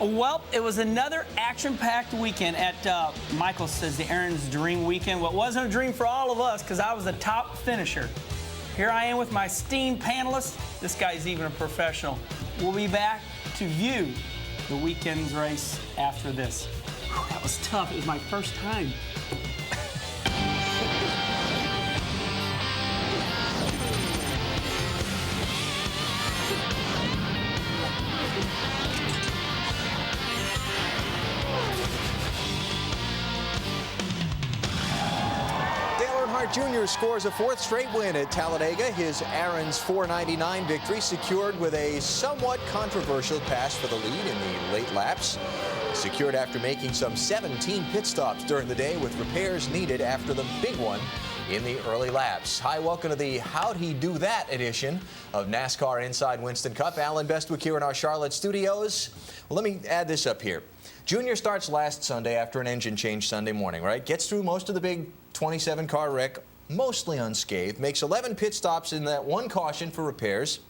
Well, it was another action-packed weekend at, Michael says, the Aaron's Dream Weekend. Well, it wasn't a dream for all of us because I was the top finisher. Here I am with my esteemed panelists. This guy's even a professional. We'll be back to view the weekend's race after this. Whew, that was tough. It was my first time. Jr. scores a fourth straight win at Talladega. His Aaron's 499 victory secured with a somewhat controversial pass for the lead in the late laps. Secured after making some 17 pit stops during the day with repairs needed after the big one in the early laps. Hi, welcome to the How'd He Do That edition of NASCAR Inside Winston Cup. Alan Bestwick here in our Charlotte studios. Well, let me add this up here. Junior starts last Sunday after an engine change Sunday morning, right? Gets through most of the big 27-car wreck, mostly unscathed, makes 11 pit stops in that one caution for repairs,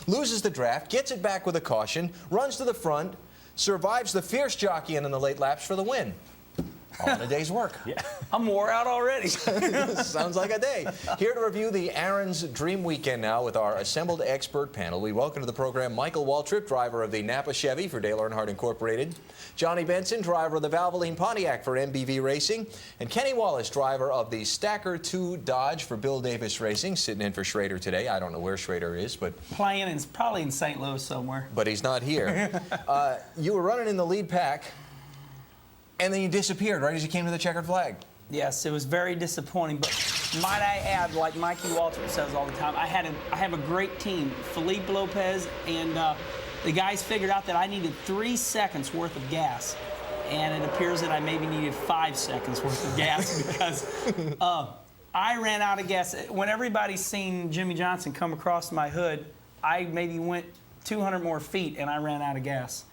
loses the draft, gets it back with a caution, runs to the front, survives the fierce jockeying in the late laps for the win. All in a day's work. Yeah, I'm wore out already. Sounds like a day. Here to review the Aaron's Dream Weekend now with our assembled expert panel. We welcome to the program Michael Waltrip, driver of the Napa Chevy for Dale Earnhardt Incorporated, Johnny Benson, driver of the Valvoline Pontiac for MBV Racing, and Kenny Wallace, driver of the Stacker 2 Dodge for Bill Davis Racing, sitting in for Schrader today. I don't know where Schrader is, but Probably in St. Louis somewhere. But he's not here. You were running in the lead pack, and then you disappeared right as you came to the checkered flag. Yes, it was very disappointing, but might I add, like Mikey Waltrip says all the time, I have a great team. Felipe Lopez and the guys figured out that I needed 3 seconds worth of gas, and it appears that I maybe needed 5 seconds worth of gas because I ran out of gas. When everybody's seen Jimmy Johnson come across my hood, I maybe went 200 more feet and I ran out of gas,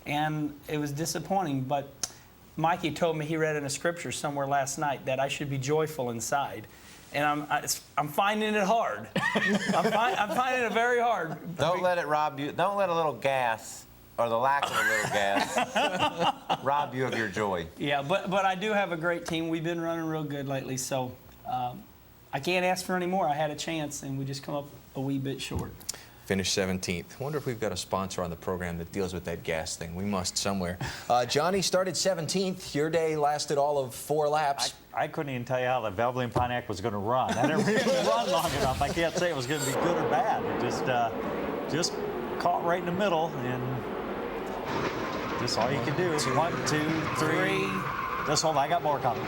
and it was disappointing, but Mikey told me he read in a scripture somewhere last night that I should be joyful inside, and I'm finding it hard. I'm finding it very hard. Don't let it rob you. Don't let a little gas or the lack of a little gas rob you of your joy. Yeah, but I do have a great team. We've been running real good lately, so I can't ask for any more. I had a chance, and we just come up a wee bit short. Finished 17th. Wonder if we've got a sponsor on the program that deals with that gas thing. We must somewhere. Johnny started 17th. Your day lasted all of 4 laps. I couldn't even tell you how the Valvoline Pontiac was going to run. I didn't really run long enough. I can't say it was going to be good or bad. It just caught right in the middle, and just all you can do is 1, 2, 3. Just hold on, I got more coming.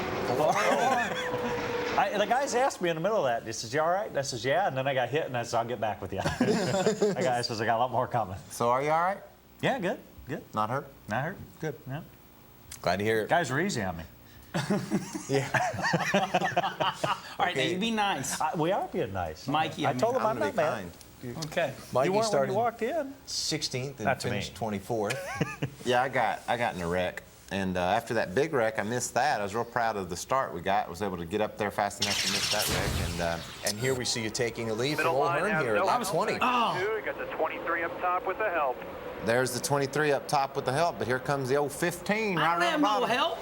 The guys asked me in the middle of that. He says, "You all right?" And I says, "Yeah." And then I got hit, and I said, "I'll get back with you." The guy says, "I got a lot more coming." So are you all right? Yeah, good. Not hurt? Not hurt. Good. Yeah. Glad to hear it. Guys were easy on me. Yeah. All right, now you be nice. We are being nice. Mikey, I told him I'm not mad. Okay. Mikey You weren't when started you walked in. 16th and That's finished me. 24th. Yeah, I got in a wreck. And after that big wreck, I missed that. I was real proud of the start we got. I was able to get up there fast enough to miss that wreck. And here we see you taking a lead from Middle Old line Hearn out, here at no lap help. 20. We got the 23 up top with the help. there's the 23 up top with the help, but here comes the old 15 I right don't around have the no bottom. help.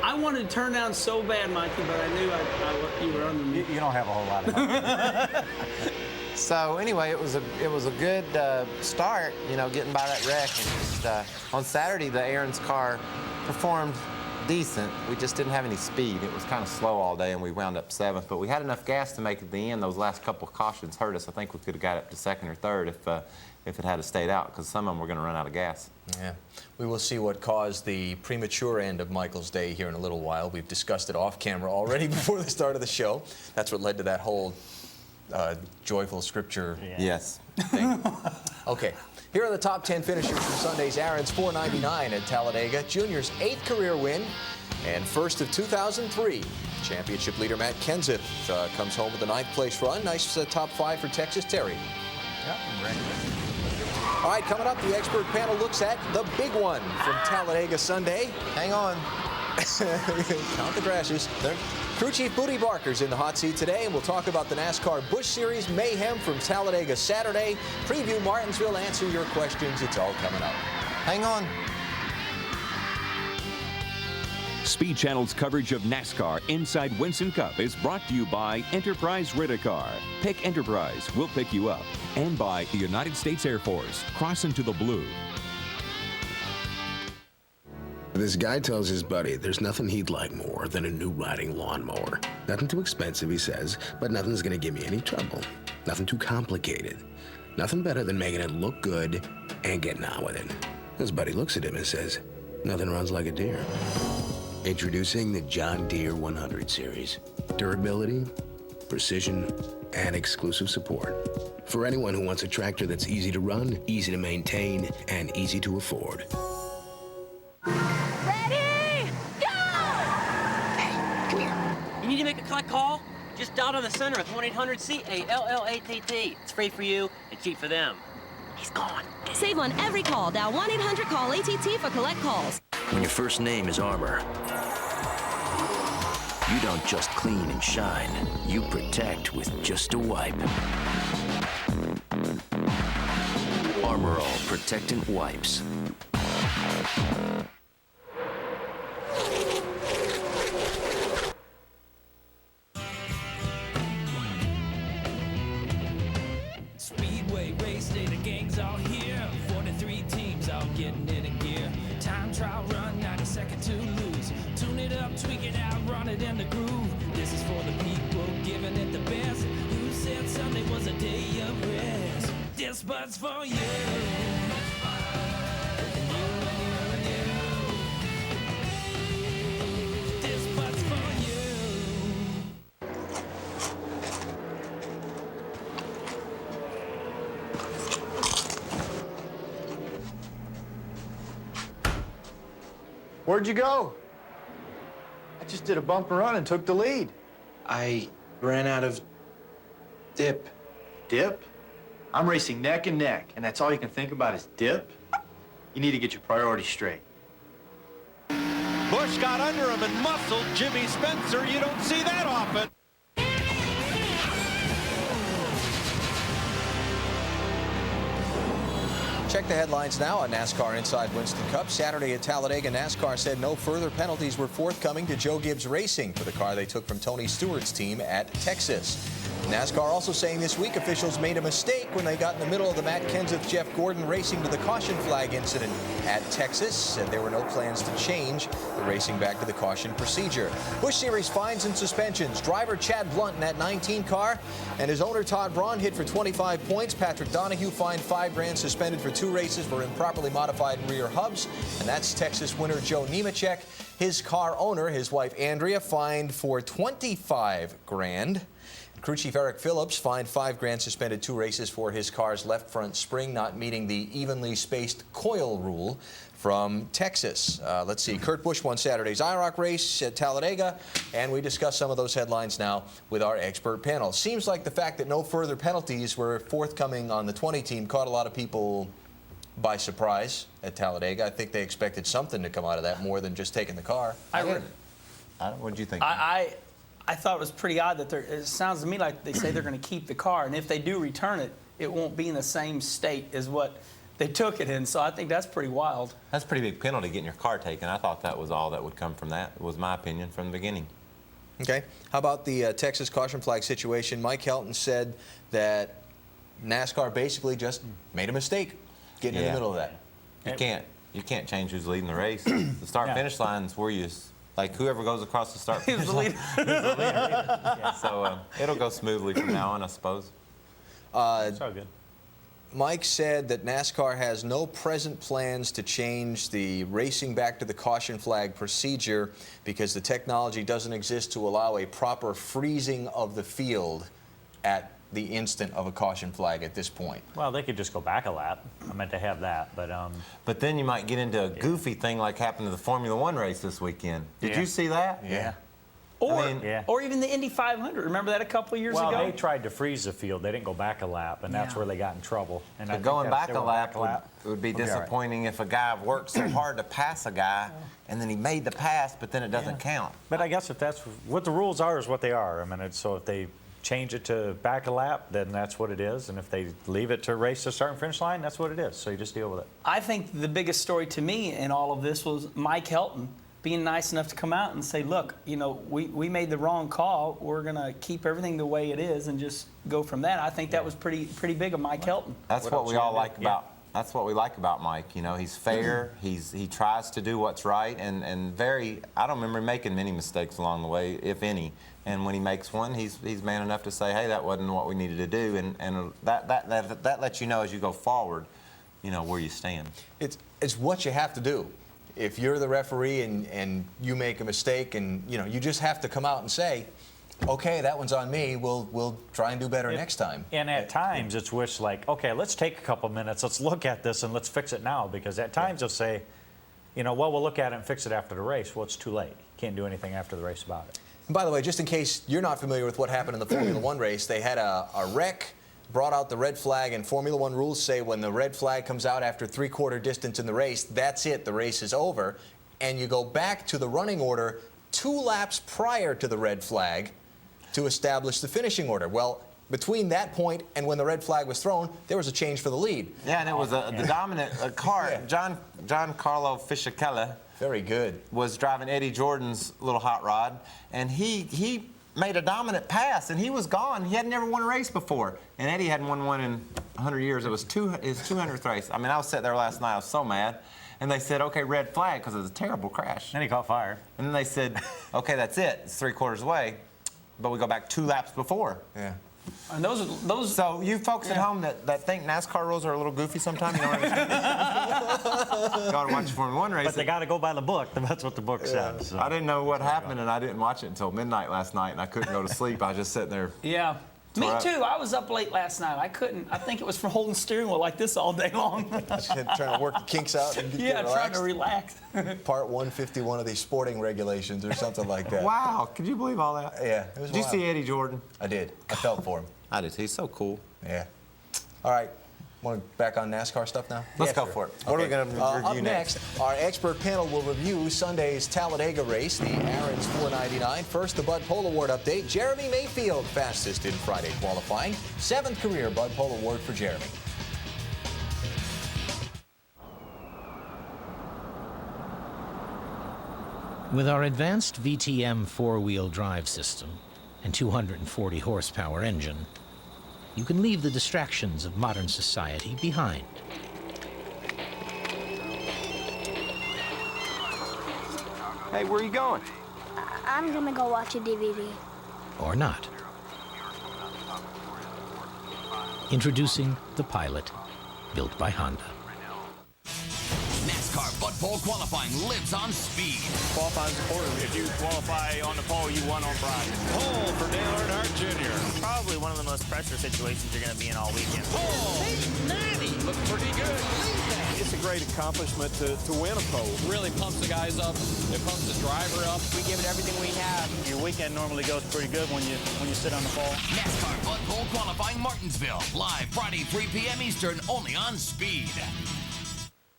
I wanted to turn down so bad, Mikey, but I knew you were under me. You don't have a whole lot of help. So anyway, it was a good start, you know, getting by that wreck. And just on Saturday, the Aaron's car performed decent. We just didn't have any speed. It was kind of slow all day, and we wound up 7th. But we had enough gas to make it to the end. Those last couple of cautions hurt us. I think we could have got up to 2nd or 3rd if it had stayed out, because some of them were going to run out of gas. Yeah. We will see what caused the premature end of Michael's day here in a little while. We've discussed it off camera already before the start of the show. That's what led to that whole joyful scripture Yes. thing. Okay. Here are the top 10 finishers from Sunday's Aaron's 499 at Talladega. Junior's 8th career win and first of 2003. Championship leader Matt Kenseth comes home with a 9th place run. Nice top 5 for Texas Terry. All right, coming up, the expert panel looks at the big one from Talladega Sunday. Hang on. Count the crashes. Crew Chief Booty Barker's in the hot seat today, and we'll talk about the NASCAR Busch Series mayhem from Talladega Saturday. Preview Martinsville, answer your questions. It's all coming up. Hang on. Speed Channel's coverage of NASCAR Inside Winston Cup is brought to you by Enterprise Rent-A-Car. Pick Enterprise, we'll pick you up. And by the United States Air Force. Cross into the blue. This guy tells his buddy there's nothing he'd like more than a new riding lawnmower. Nothing too expensive, he says, but nothing's gonna give me any trouble. Nothing too complicated. Nothing better than making it look good and getting on with it. His buddy looks at him and says, nothing runs like a deer. Introducing the John Deere 100 series. Durability, precision, and exclusive support. For anyone who wants a tractor that's easy to run, easy to maintain, and easy to afford. Ready? Go! Hey, come here. You need to make a collect call? Just dial to the center of 1-800-CALLATT. It's free for you and cheap for them. He's gone. Save on every call. Dial 1-800-CALL-ATT for collect calls. When your first name is Armor, you don't just clean and shine. You protect with just a wipe. Armor All Protectant Wipes. Speedway race day, the gang's all here. 43 teams all getting it in gear. Time trial run, 90 seconds to lose. Tune it up, tweak it out, run it in the groove. This is for the people giving it the best. Who said Sunday was a day of rest? This but's for you. And you, and you, and you. This but's for you. Where'd you go? I just did a bump and run and took the lead. I ran out of dip. Dip? I'm racing neck and neck, and that's all you can think about is dip? You need to get your priorities straight. Bush got under him and muscled Jimmy Spencer. You don't see that often. Check the headlines now on NASCAR Inside Winston Cup. Saturday at Talladega, NASCAR said no further penalties were forthcoming to Joe Gibbs Racing for the car they took from Tony Stewart's team at Texas. NASCAR also saying this week officials made a mistake when they got in the middle of the Matt Kenseth-Jeff Gordon racing to the caution flag incident at Texas. Said there were no plans to change the racing back to the caution procedure. Busch Series fines and suspensions. Driver Chad Blunt in that 19 car and his owner Todd Braun hit for 25 points. Patrick Donahue fined $5 grand, suspended for 2 races for improperly modified rear hubs. And that's Texas winner Joe Nemechek. His car owner, his wife Andrea, fined for 25 grand. Crew Chief Eric Phillips fined $5 grand, suspended 2 races for his car's left front spring not meeting the evenly spaced coil rule from Texas. Let's see. Kurt Busch won Saturday's IROC race at Talladega, and we discuss some of those headlines now with our expert panel. Seems like the fact that no further penalties were forthcoming on the 20 team caught a lot of people by surprise at Talladega. I think they expected something to come out of that more than just taking the car. What did you think? I thought it was pretty odd that it sounds to me like they say they're going to keep the car, and if they do return it, it won't be in the same state as what they took it in. So I think that's pretty wild. That's a pretty big penalty getting your car taken. I thought that was all that would come from that. It was my opinion from the beginning. Okay. How about the Texas caution flag situation? Mike Helton said that NASCAR basically just made a mistake getting in the middle of that. You can't change who's leading the race. The start-finish line's where you. Like, whoever goes across the start finish line is the leader. So it'll go smoothly from now on, I suppose. It's all good. Mike said that NASCAR has no present plans to change the racing back to the caution flag procedure because the technology doesn't exist to allow a proper freezing of the field at the instant of a caution flag at this point. Well, they could just go back a lap. I meant to have that, but But then you might get into a goofy thing like happened to the Formula One race this weekend. Did you see that? Yeah. Or even the Indy 500. Remember that a couple of years ago? Well, they tried to freeze the field. They didn't go back a lap, and that's where they got in trouble. And But going back a lap would be disappointing if a guy worked so hard to pass a guy, and then he made the pass, but then it doesn't count. But I guess if that's what the rules are, is what they are. I mean, so if they change it to back a lap, then that's what it is. And if they leave it to race the start and finish line, that's what it is. So you just deal with it. I think the biggest story to me in all of this was Mike Helton being nice enough to come out and say, look, you know, we made the wrong call. We're going to keep everything the way it is and just go from that. I think that was pretty big of Mike Helton. That's what we all like about. That's what we like about Mike. You know, he's fair. He tries to do what's right, and very. I don't remember making many mistakes along the way, if any. And when he makes one, he's man enough to say, hey, that wasn't what we needed to do, and that lets you know as you go forward, you know, where you stand. It's what you have to do. If you're the referee and you make a mistake, and you know, you just have to come out and say, okay, that one's on me. We'll try and do better next time. And at times it's wish like, okay, let's take a couple minutes, let's look at this and let's fix it now, because at times they'll say, you know, well, we'll look at it and fix it after the race. Well, it's too late. Can't do anything after the race about it. And by the way, just in case you're not familiar with what happened in the Formula One race, they had a wreck, brought out the red flag, and Formula One rules say when the red flag comes out after 3/4 distance in the race, that's it, the race is over. And you go back to the running order 2 laps prior to the red flag to establish the finishing order. Well, between that point and when the red flag was thrown, there was a change for the lead. Yeah, and it was the dominant car. John Carlo Fisichella, very good, was driving Eddie Jordan's little hot rod, and he made a dominant pass, and he was gone. He had never won a race before, and Eddie hadn't won one in 100 years. It was his 200th race. I mean, I was sitting there last night. I was so mad. And they said, okay, red flag, because it was a terrible crash. And he caught fire. And then they said, okay, that's it. It's 3/4 away. But we go back 2 laps before. Yeah. And those. So you folks at home that think NASCAR rules are a little goofy sometimes, you don't understand. You ought to watch the Formula One race. But they got to go by the book. That's what the book says. So. I didn't know what happened, and I didn't watch it until midnight last night, and I couldn't go to sleep. I was just sitting there. Yeah. Me too. I was up late last night. I couldn't. I think it was from holding steering wheel like this all day long. Trying to work the kinks out and get relaxed. Trying to relax. Part 151 of these sporting regulations or something like that. Wow, could you believe all that? Yeah, it was Did you see Eddie Jordan? I did. I felt for him. I did. He's so cool. Yeah. All right. Want to back on NASCAR stuff now? Let's go for it. What are we going to review up next? Our expert panel will review Sunday's Talladega race, the Aaron's 499. First, the Bud Pole Award update. Jeremy Mayfield, fastest in Friday qualifying. 7th career Bud Pole Award for Jeremy. With our advanced VTM four-wheel drive system and 240 horsepower engine, you can leave the distractions of modern society behind. Hey, where are you going? I'm gonna go watch a DVD. Or not. Introducing the Pilot, built by Honda. NASCAR Bud Pole qualifying lives on speed. Qualifying is important. If you qualify on the pole, you won on Friday. Pole for Dale Earnhardt Jr. Probably one of the most pressure situations you're going to be in all weekend. Pole! Natty! Look pretty good. It's a great accomplishment to win a pole. Really pumps the guys up. It pumps the driver up. We give it everything we have. Your weekend normally goes pretty good when you sit on the pole. NASCAR Bud Pole qualifying Martinsville. Live Friday, 3 p.m. Eastern, only on Speed.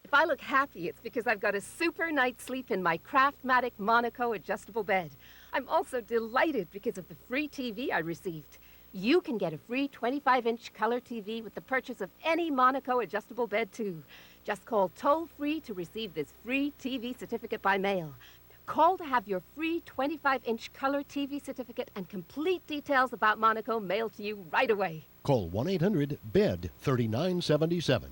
If I look happy, it's because I've got a super night's sleep in my Craftmatic Monaco adjustable bed. I'm also delighted because of the free TV I received. You can get a free 25-inch color TV with the purchase of any Monaco adjustable bed, too. Just call toll-free to receive this free TV certificate by mail. Call to have your free 25-inch color TV certificate and complete details about Monaco mailed to you right away. Call 1-800-BED-3977.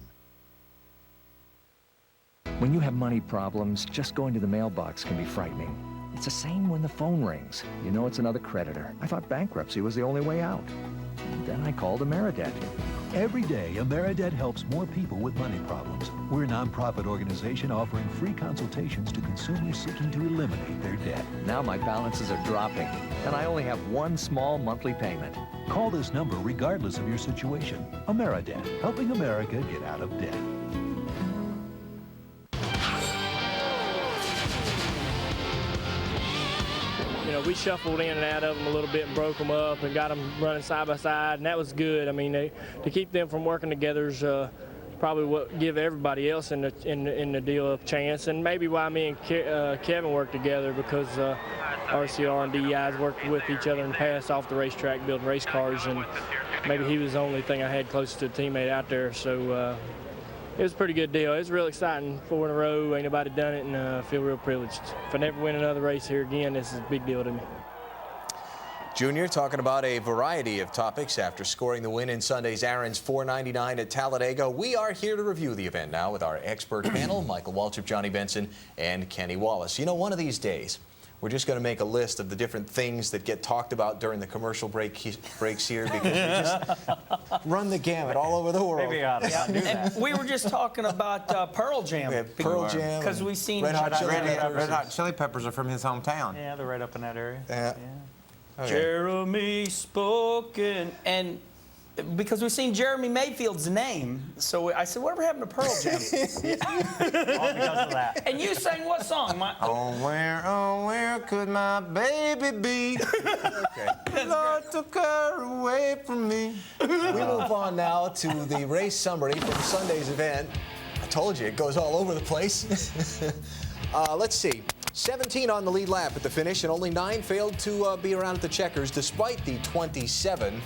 When you have money problems, just going to the mailbox can be frightening. It's the same when the phone rings. You know it's another creditor. I thought bankruptcy was the only way out. And then I called Ameridebt. Every day, Ameridebt helps more people with money problems. We're a nonprofit organization offering free consultations to consumers seeking to eliminate their debt. Now my balances are dropping, and I only have one small monthly payment. Call this number regardless of your situation. Ameridebt, helping America get out of debt. You know, we shuffled in and out of them a little bit and broke them up and got them running side by side, and that was good. I mean, to keep them from working together is probably what give everybody else in the deal a chance, and maybe why me and Kevin worked together, because RCR and DEI's worked with each other in the past off the racetrack building race cars, and maybe he was the only thing I had closest to a teammate out there. So It was a pretty good deal. It was real exciting. 4 in a row, ain't nobody done it, and I feel real privileged. If I never win another race here again, this is a big deal to me. Junior talking about a variety of topics after scoring the win in Sunday's Aaron's 499 at Talladega. We are here to review the event now with our expert panel, Michael Waltrip, Johnny Benson, and Kenny Wallace. You know, one of these days, we're just going to make a list of the different things that get talked about during the commercial breaks here, because we just run the gamut all over the world. Maybe I ought to do that. We were just talking about Pearl Jam. We have Pearl Jam. Because we've seen Red Hot Chili Peppers are from his hometown. Yeah, they're right up in that area. Yeah. Okay. Jeremy spoken, and because we've seen Jeremy Mayfield's name, so I said, whatever happened to Pearl Jam? All because of that. And you sang what song? Oh, where could my baby be? Okay. Lord took her away from me. We move on now to the race summary from Sunday's event. I told you, it goes all over the place. Let's see. 17 on the lead lap at the finish, and only 9 failed to be around at the checkers, despite the 27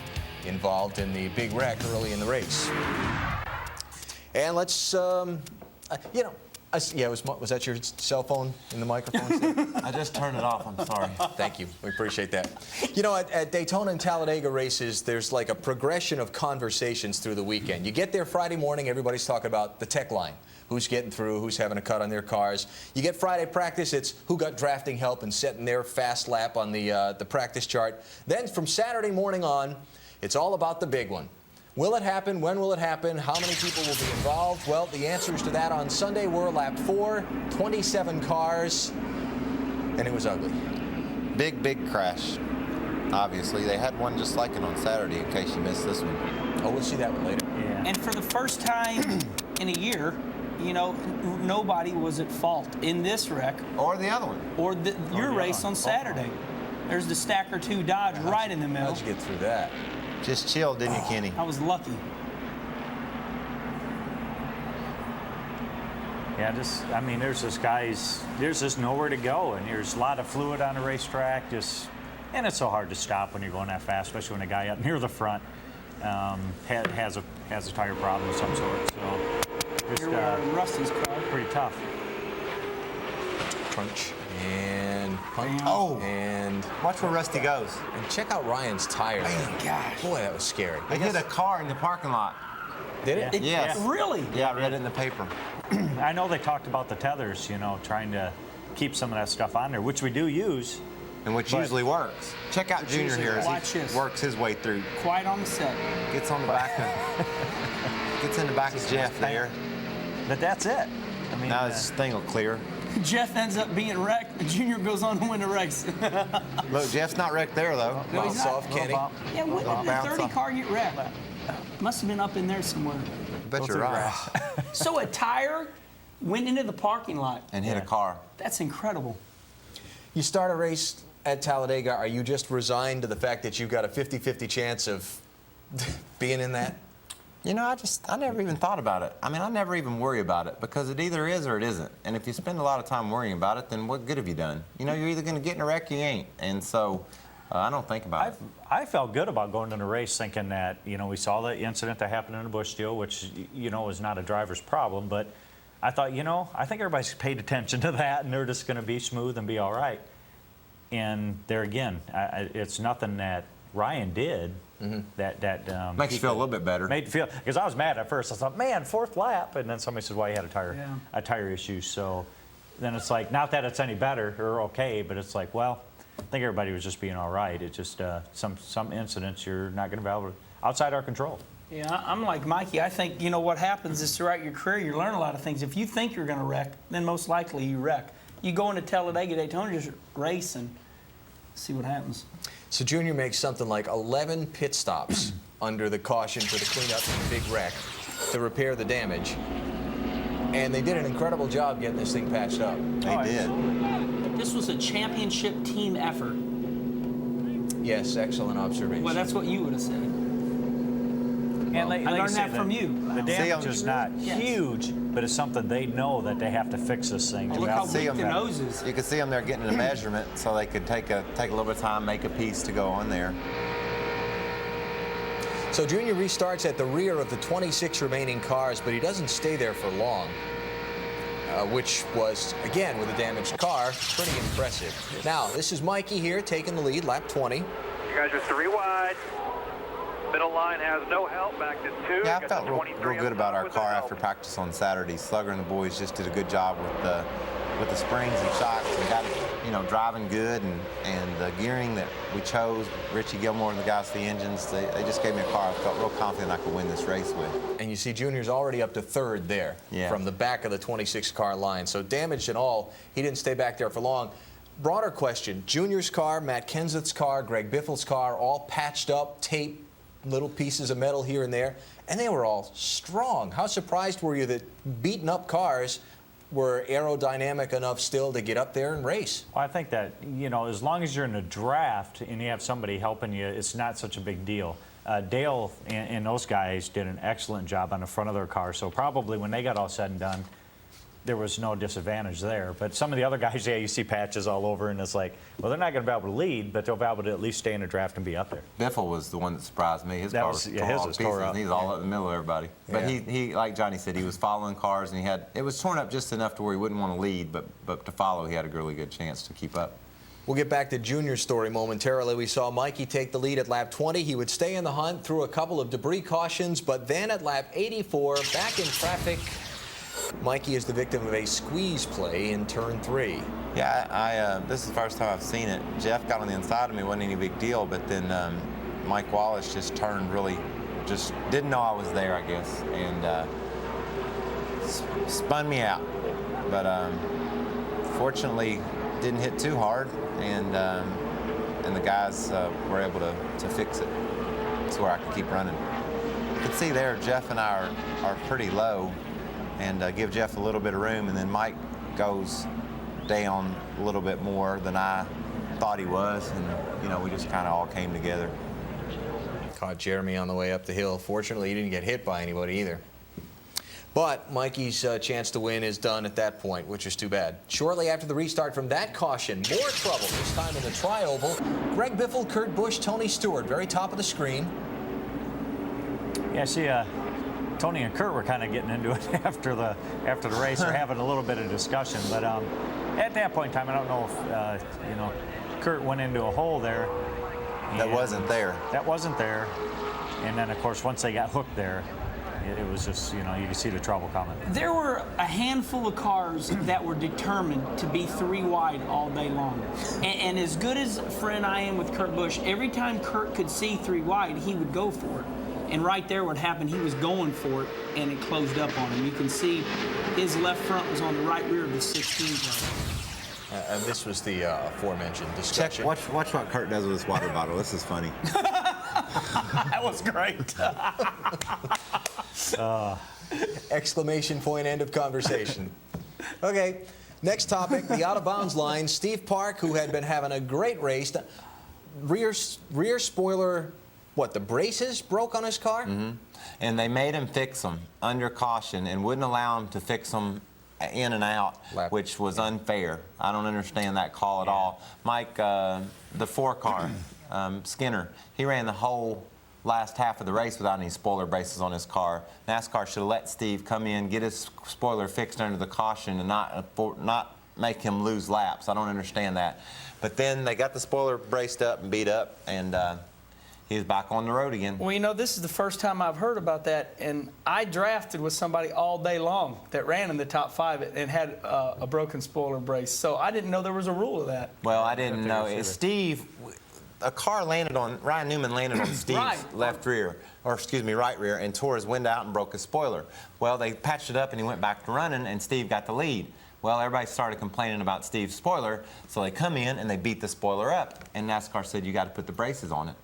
involved in the big wreck early in the race. And let's, you know, yeah, was that your cell phone in the microphone? I just turned it off. I'm sorry. Thank you. We appreciate that. You know, at Daytona and Talladega races, there's like a progression of conversations through the weekend. You get there Friday morning, everybody's talking about the tech line. Who's getting through, who's having a cut on their cars. You get Friday practice, it's who got drafting help and setting their fast lap on the practice chart. Then from Saturday morning on, it's all about the big one. Will it happen? When will it happen? How many people will be involved? Well, the answers to that on Sunday were lap 4, 27 cars, and it was ugly. Big crash. Obviously, they had one just like it on Saturday, in case you missed this one. Oh, we'll see that one later. Yeah. And for the first time in a year, you know, nobody was at fault in this wreck. Or the other one. Or your race on Saturday. There's the Stacker 2 Dodge right in the middle. How'd you get through that? Just chilled, didn't you, Kenny? I was lucky. Yeah, I mean, there's just nowhere to go, and there's a lot of fluid on the racetrack, and it's so hard to stop when you're going that fast, especially when a guy up near the front has a tire problem of some sort. So just Rusty's car. Pretty tough. Crunch and punch. Oh, and watch where Rusty goes. And check out Ryan's tire. Oh my gosh, boy, that was scary. They hit a car in the parking lot. Did it? Yes. Really? Yeah, I read it in the paper. I know they talked about the tethers, you know, trying to keep some of that stuff on there, which we do use. And which usually works. Check out Junior here as he works his way through. Quiet on the set. Gets on the back of, gets in the back of Jeff there. But that's it. I mean, now this thing will clear. Jeff ends up being wrecked, and Junior goes on to win the race. Look, Jeff's not wrecked there, though. No, he's bounce not. off, Kenny. Yeah, when did the 30 car get wrecked? Must have been up in there somewhere. I bet you're right. So a tire went into the parking lot. And hit a car. That's incredible. You start a race at Talladega, are you just resigned to the fact that you've got a 50-50 chance of being in that? You know, I never even thought about it. I mean, I never even worry about it because it either is or it isn't. And if you spend a lot of time worrying about it, then what good have you done? You know, you're either going to get in a wreck or you ain't. And so I don't think about it. I felt good about going into the race thinking that, you know, we saw the incident that happened in the Busch deal, which, you know, is not a driver's problem. But I thought, you know, I think everybody's paid attention to that and they're just going to be smooth and be all right. And there again, it's nothing that Ryan did that makes you feel a little bit better. Made you feel, because I was mad at first. I thought, man, 4th lap, and then somebody says, well, he had a tire issue. So then it's like, not that it's any better or okay, but it's like, well, I think everybody was just being all right. It's just some incidents you're not going to be able to, outside our control. Yeah, I'm like Mikey. I think, you know, what happens is throughout your career, you learn a lot of things. If you think you're going to wreck, then most likely you wreck. You go into Talladega, Daytona, just race and see what happens. So Junior makes something like 11 pit stops under the caution for the cleanup of the big wreck to repair the damage. And they did an incredible job getting this thing patched up. They did. This was a championship team effort. Yes, excellent observation. Well, that's what you would have said. And I learned that from you. The damage is not huge, but it's something they know that they have to fix this thing. Look how weak the nose is. You could see them there getting a measurement so they could take a little bit of time, make a piece to go on there. So Junior restarts at the rear of the 26 remaining cars, but he doesn't stay there for long, which was, again, with a damaged car, pretty impressive. Now, this is Mikey here taking the lead, lap 20. You guys are 3 wide. Middle line has no help, back to 2. Yeah, I felt real good about our car after practice on Saturday. Slugger and the boys just did a good job with the springs and shocks and got it, you know, driving good, and the gearing that we chose, Richie Gilmore and the guys, the engines, they just gave me a car I felt real confident I could win this race with. And you see Junior's already up to 3rd there from the back of the 26 car line. So damaged and all, he didn't stay back there for long. Broader question, Junior's car, Matt Kenseth's car, Greg Biffle's car, all patched up, taped, little pieces of metal here and there, and they were all strong. How surprised were you that beaten up cars were aerodynamic enough still to get up there and race? Well, I think that, you know, as long as you're in a draft and you have somebody helping you, it's not such a big deal. Dale and those guys did an excellent job on the front of their car, so probably when they got all said and done, there was no disadvantage there. But some of the other guys, yeah, you see patches all over, and it's like, well, they're not going to be able to lead, but they'll be able to at least stay in a draft and be up there. Biffle was the one that surprised me. His car was tore up. He's all up in the middle of everybody. But he, like Johnny said, he was following cars, and it was torn up just enough to where he wouldn't want to lead, but to follow, he had a really good chance to keep up. We'll get back to Junior's story momentarily. We saw Mikey take the lead at lap 20. He would stay in the hunt through a couple of debris cautions, but then at lap 84, back in traffic, Mikey is the victim of a squeeze play in turn 3. Yeah, this is the first time I've seen it. Jeff got on the inside of me, wasn't any big deal, but then Mike Wallace just turned really, just didn't know I was there, I guess, and spun me out. But fortunately, didn't hit too hard, and the guys were able to fix it to where I could keep running. You can see there, Jeff and I are pretty low, and give Jeff a little bit of room, and then Mike goes down a little bit more than I thought he was, and you know, we just kind of all came together. Caught Jeremy on the way up the hill. Fortunately, he didn't get hit by anybody either. But Mikey's chance to win is done at that point, which is too bad. Shortly after the restart from that caution, more trouble, this time in the tri-oval. Greg Biffle, Kurt Busch, Tony Stewart, very top of the screen. Yeah, see, Tony and Kurt were kind of getting into it after the race, or having a little bit of discussion. But at that point in time, I don't know if you know, Kurt went into a hole there. That wasn't there. That wasn't there. And then, of course, once they got hooked there, it was just, you know, you could see the trouble coming. There were a handful of cars that were determined to be 3 wide all day long. And as good as a friend I am with Kurt Busch, every time Kurt could see 3 wide, he would go for it. And right there what happened, he was going for it, and it closed up on him. You can see his left front was on the right rear of the 16 car. And this was the aforementioned discussion. Watch what Kurt does with his water bottle. This is funny. That was great. Exclamation point, end of conversation. Okay, next topic, the out-of-bounds line. Steve Park, who had been having a great race, rear spoiler, what, the braces broke on his car? Mm-hmm. And they made him fix them under caution and wouldn't allow him to fix them in and out, which was unfair. I don't understand that call at all. Mike, the 4 car, Skinner, he ran the whole last half of the race without any spoiler braces on his car. NASCAR should have let Steve come in, get his spoiler fixed under the caution, and not make him lose laps. I don't understand that. But then they got the spoiler braced up and beat up, and he was back on the road again. Well, you know, this is the first time I've heard about that, and I drafted with somebody all day long that ran in the top 5 and had a broken spoiler brace. So I didn't know there was a rule of that. Well, I didn't know. Steve, a car landed on, Ryan Newman landed on Steve's left rear, or excuse me, right rear, and tore his window out and broke his spoiler. Well, they patched it up and he went back to running, and Steve got the lead. Well, everybody started complaining about Steve's spoiler, so they come in and they beat the spoiler up, and NASCAR said you got to put the braces on it.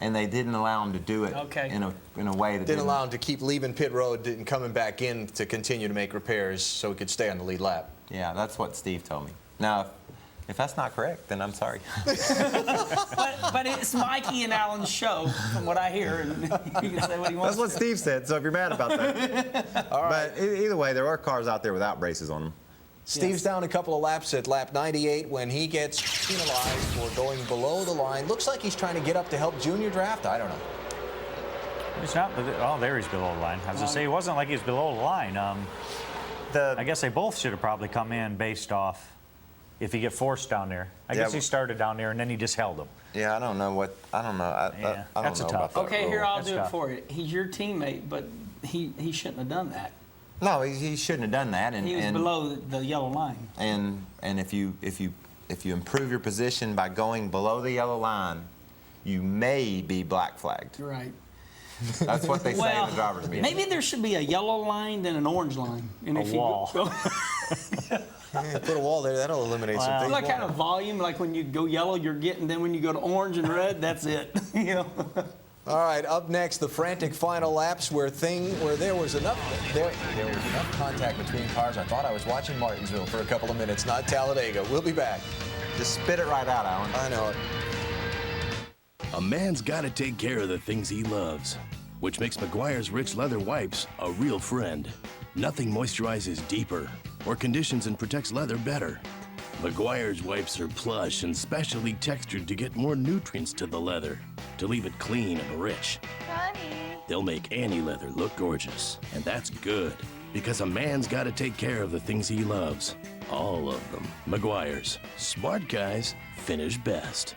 And they didn't allow him to do it in a way that didn't allow him to keep leaving pit road and coming back in to continue to make repairs so he could stay on the lead lap. Yeah, that's what Steve told me. Now, if that's not correct, then I'm sorry. but it's Mikey and Alan's show, from what I hear, and he can say what he wants. That's what Steve said, so if you're mad about that. All right. But either way, there are cars out there without braces on them. Steve's down a couple of laps at lap 98 when he gets penalized for going below the line. Looks like he's trying to get up to help Junior draft. I don't know. It's not. Oh, there he's below the line. I was going to say, it wasn't like he was below the line. I guess they both should have probably come in based off if he get forced down there. I guess he started down there and then he just held him. Yeah, I don't know. I don't know That's about that Okay, rule. here, I'll do it for you. He's your teammate, but he shouldn't have done that. No, he shouldn't have done that. And he was below the yellow line. And if you improve your position by going below the yellow line, you may be black flagged. Right. That's what they say in the driver's meeting. Maybe there should be a yellow line then an orange line. And a wall. Put a wall there, that'll eliminate some things. Like kind of volume, like when you go yellow, you're getting, then when you go to orange and red, that's it. You know? All right, up next, the frantic final laps where there was enough contact between cars. I thought I was watching Martinsville for a couple of minutes, not Talladega. We'll be back. Just spit it right out, Alan. I know it. A man's got to take care of the things he loves, which makes Meguiar's Rich Leather Wipes a real friend. Nothing moisturizes deeper or conditions and protects leather better. Meguiar's wipes are plush and specially textured to get more nutrients to the leather, to leave it clean and rich. Honey. They'll make any leather look gorgeous, and that's good, because a man's got to take care of the things he loves. All of them. Meguiar's. Smart guys finish best.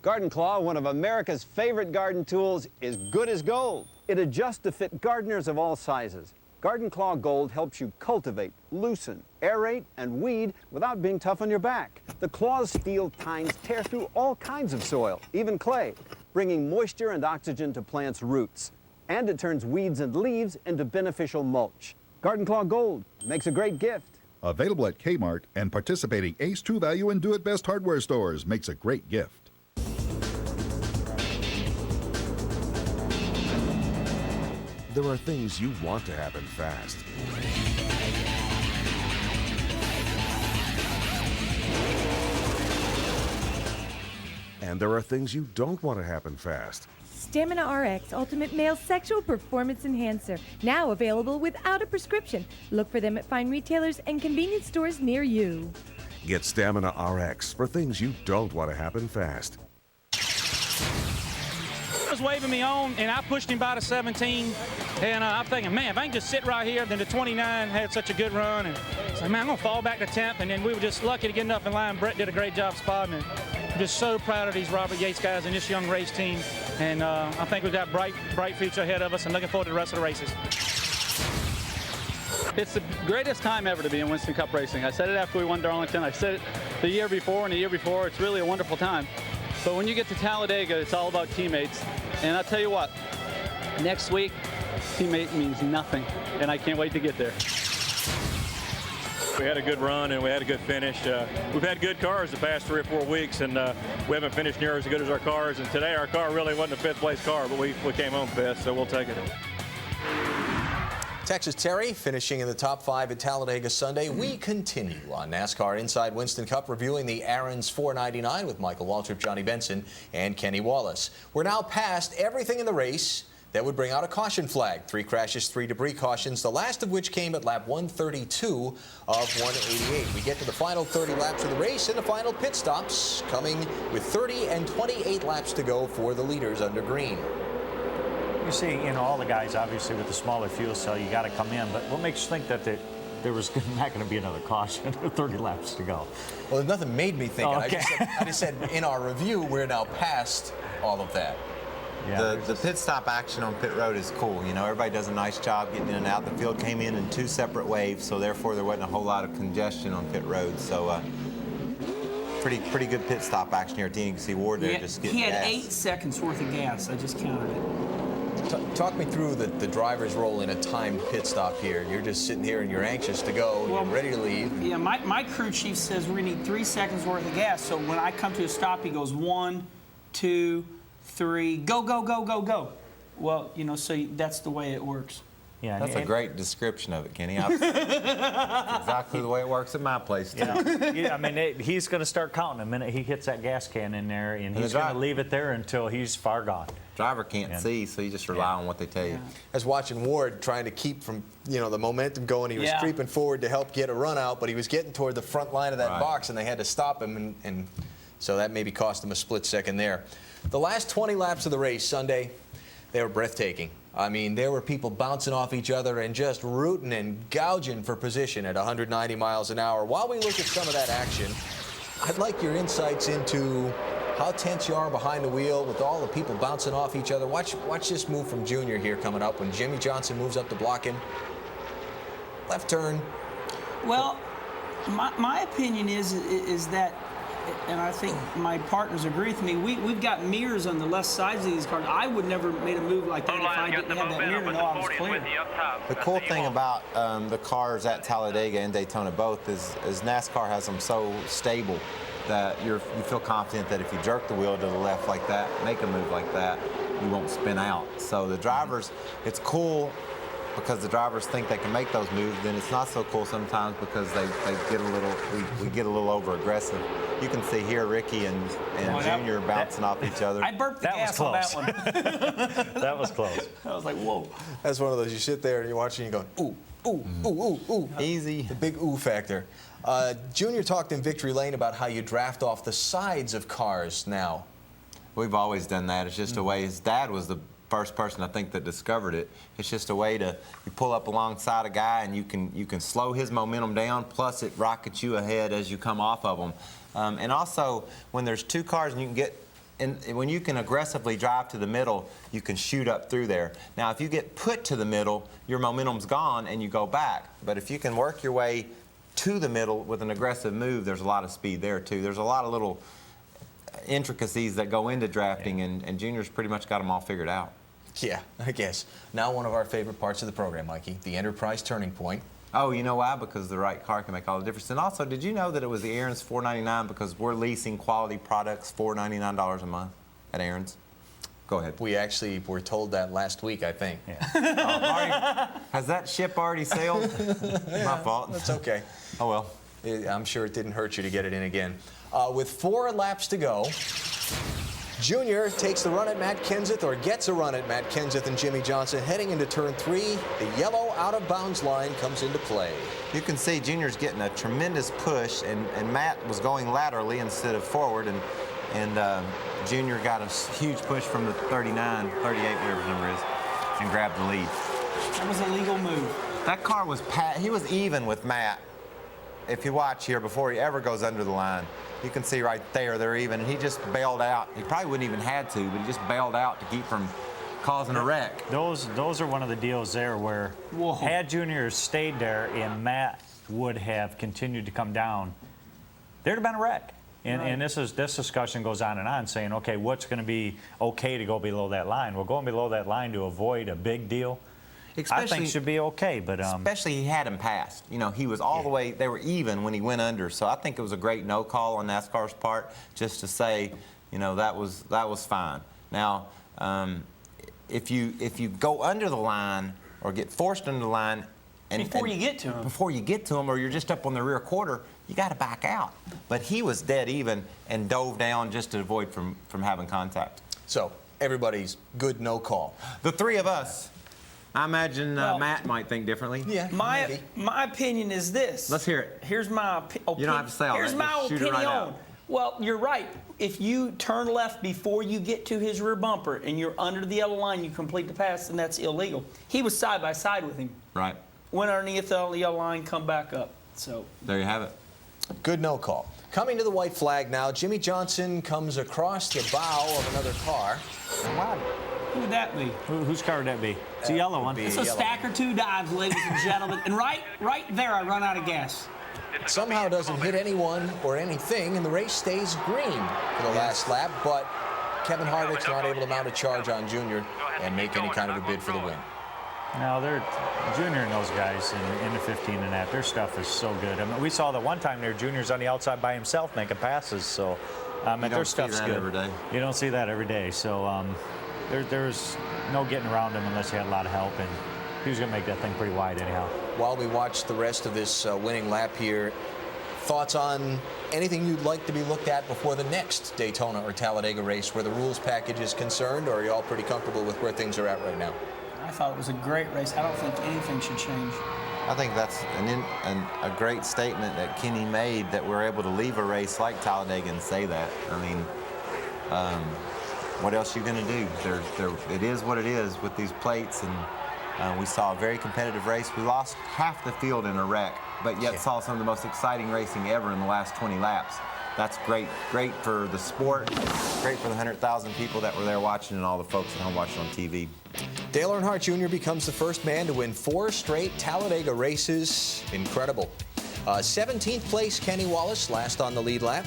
Garden Claw, one of America's favorite garden tools, is good as gold. It adjusts to fit gardeners of all sizes. Garden Claw Gold helps you cultivate, loosen, aerate, and weed without being tough on your back. The claw's steel tines tear through all kinds of soil, even clay, bringing moisture and oxygen to plants' roots. And it turns weeds and leaves into beneficial mulch. Garden Claw Gold makes a great gift. Available at Kmart and participating Ace, True Value, and Do It Best hardware stores. Makes a great gift. There are things you want to happen fast. And there are things you don't want to happen fast. Stamina RX Ultimate Male Sexual Performance Enhancer. Now available without a prescription. Look for them at fine retailers and convenience stores near you. Get Stamina RX for things you don't want to happen fast. He was waving me on, and I pushed him by the 17, and I'm thinking, man, if I can just sit right here, then the 29 had such a good run, and so, man, I'm going to fall back to 10th, and then we were just lucky to get enough in line. Brett did a great job spotting it. I'm just so proud of these Robert Yates guys and this young race team, and I think we've got bright future ahead of us, and looking forward to the rest of the races. It's the greatest time ever to be in Winston Cup racing. I said it after we won Darlington. I said it the year before and the year before. It's really a wonderful time. But when you get to Talladega, it's all about teammates. And I'll tell you what, next week, teammate means nothing. And I can't wait to get there. We had a good run and we had a good finish. We've had good cars the past 3 or 4 weeks, and we haven't finished near as good as our cars. And today our car really wasn't a fifth place car, but we came home fifth, so we'll take it. Texas Terry finishing in the top 5 at Talladega Sunday. We continue on NASCAR Inside Winston Cup, reviewing the Aaron's 499 with Michael Waltrip, Johnny Benson, and Kenny Wallace. We're now past everything in the race that would bring out a caution flag. 3 crashes, 3 debris cautions, the last of which came at lap 132 of 188. We get to the final 30 laps of the race and the final pit stops, coming with 30 and 28 laps to go for the leaders under green. You see, all the guys, obviously, with the smaller fuel cell, you got to come in. But what makes you think that there was not going to be another caution with 30 laps to go? Well, nothing made me think Oh, it. okay. I just said in our review, we're now past all of that. Yeah, the pit stop action on pit road is cool. Everybody does a nice job getting in and out. The field came in 2 separate waves, so therefore there wasn't a whole lot of congestion on pit road. So pretty good pit stop action here. You can see Ward there just getting He had gas. 8 seconds worth of gas. I just counted it. Talk me through the driver's role in a timed pit stop here. You're just sitting here and you're anxious to go, and you're ready to leave. Yeah, my crew chief says we're going to need 3 seconds worth of gas. So when I come to a stop, he goes 1, 2, 3, go, go, go, go, go. Well, so that's the way it works. Yeah, That's a great description of it, Kenny. That's exactly the way it works at my place, too. Yeah, I mean, he's going to start counting the minute he hits that gas can in there, and he's going to leave it there until he's far gone. Driver can't see, so you just rely on what they tell you. I was watching Ward trying to keep from, the momentum going. He was Yeah. creeping forward to help get a run out, but he was getting toward the front line of that Right. box, and they had to stop him, and so that maybe cost him a split second there. The last 20 laps of the race Sunday, They were breathtaking. I mean, there were people bouncing off each other and just rooting and gouging for position at 190 miles an hour. While we look at some of that action, I'd like your insights into how tense you are behind the wheel with all the people bouncing off each other. Watch this move from Junior here coming up when Jimmy Johnson moves up to block him. Left turn. Well, my opinion is that, and I think my partners agree with me, we've got mirrors on the left sides of these cars. I would never have made a move like that if I didn't have that mirror to know I was clear. The cool thing about the cars at Talladega and Daytona both is NASCAR has them so stable that you feel confident that if you jerk the wheel to the left like that, make a move like that, you won't spin out. So the drivers, it's cool because the drivers think they can make those moves. Then it's not so cool sometimes because they get a little, we get a little over aggressive. You can see here Ricky and Junior bouncing off each other. I burped the gas on that one. That was close. I was like, whoa. That's one of those, you sit there and you're watching and you go, ooh, ooh, ooh, ooh, ooh. Easy. The big ooh factor. Junior talked in Victory Lane about how you draft off the sides of cars now. We've always done that. It's just a way. His dad was the first person I think that discovered it. It's just a way to, you pull up alongside a guy and you can slow his momentum down, plus it rockets you ahead as you come off of them. And also, when there's two cars and you can get, and when you can aggressively drive to the middle, you can shoot up through there. Now, if you get put to the middle, your momentum's gone and you go back. But if you can work your way to the middle with an aggressive move, there's a lot of speed there too. There's a lot of little intricacies that go into drafting, and Junior's pretty much got them all figured out. Yeah, I guess. Now one of our favorite parts of the program, Mikey, the Enterprise Turning Point. Oh, you know why? Because the right car can make all the difference. And also, did you know that it was the Aaron's $4.99 because we're leasing quality products $4.99 a month at Aaron's? Go ahead. We actually were told that last week, I think. Yeah. Has that ship already sailed? My fault. That's okay. Oh, well. I'm sure it didn't hurt you to get it in again. With 4 laps to go, Junior takes the run at Matt Kenseth, or gets a run at Matt Kenseth and Jimmy Johnson. Heading into turn 3, the yellow out-of-bounds line comes into play. You can see Junior's getting a tremendous push, and Matt was going laterally instead of forward, and Junior got a huge push from the 39, 38, whatever his number is, and grabbed the lead. That was a legal move. That car was he was even with Matt. If you watch here, before he ever goes under the line, you can see right there, they're even. And he just bailed out. He probably wouldn't even had to, but he just bailed out to keep from causing a wreck. Those are one of the deals there where had Junior stayed there and Matt would have continued to come down, there'd have been a wreck. And this discussion goes on and on, saying, okay, what's going to be okay to go below that line? Well, going below that line to avoid a big deal, I think should be okay, but especially he had him passed. You know, he was all the way. They were even when he went under. So I think it was a great no call on NASCAR's part, just to say, you know, that was fine. Now, if you go under the line or get forced under the line, before you get to him, or you're just up on the rear quarter, you got to back out. But he was dead even and dove down just to avoid from having contact. So everybody's good no call. The three of us. I imagine Matt might think differently. Yeah, my opinion is this. Let's hear it. Here's my opinion. You don't have to say all Here's that. my Just shoot it opinion. right out. Well, you're right. If you turn left before you get to his rear bumper and you're under the yellow line, you complete the pass, and that's illegal. He was side by side with him. Right. Went underneath the yellow line, come back up. So there you have it. Good no call. Coming to the white flag now, Jimmy Johnson comes across the bow of another car. Wow. Who would that be? Whose car would that be? It's a yellow one. It's a Stacker 2 dives, ladies and gentlemen. And right there, I run out of gas. Somehow doesn't hit anyone or anything, and the race stays green for the last lap, but Kevin Harvick's not able to mount a charge on Junior and make any kind of a bid for the win. No, Junior and those guys in the 15 and that, their stuff is so good. I mean, we saw that one time there, Junior's on the outside by himself making passes, so their stuff's good. Every day. You don't see that every day, so there's no getting around him unless you had a lot of help, and he was going to make that thing pretty wide anyhow. While we watch the rest of this winning lap here, thoughts on anything you'd like to be looked at before the next Daytona or Talladega race where the rules package is concerned, or are you all pretty comfortable with where things are at right now? I thought it was a great race. I don't think anything should change. I think that's a great statement that Kenny made, that we're able to leave a race like Talladega and say that. I mean, what else are you going to do? It is what it is with these plates, and we saw a very competitive race. We lost half the field in a wreck, but yet saw some of the most exciting racing ever in the last 20 laps. That's great for the sport, great for the 100,000 people that were there watching and all the folks at home watching on TV. Dale Earnhardt Jr. becomes the first man to win 4 straight Talladega races. Incredible. 17th place, Kenny Wallace, last on the lead lap.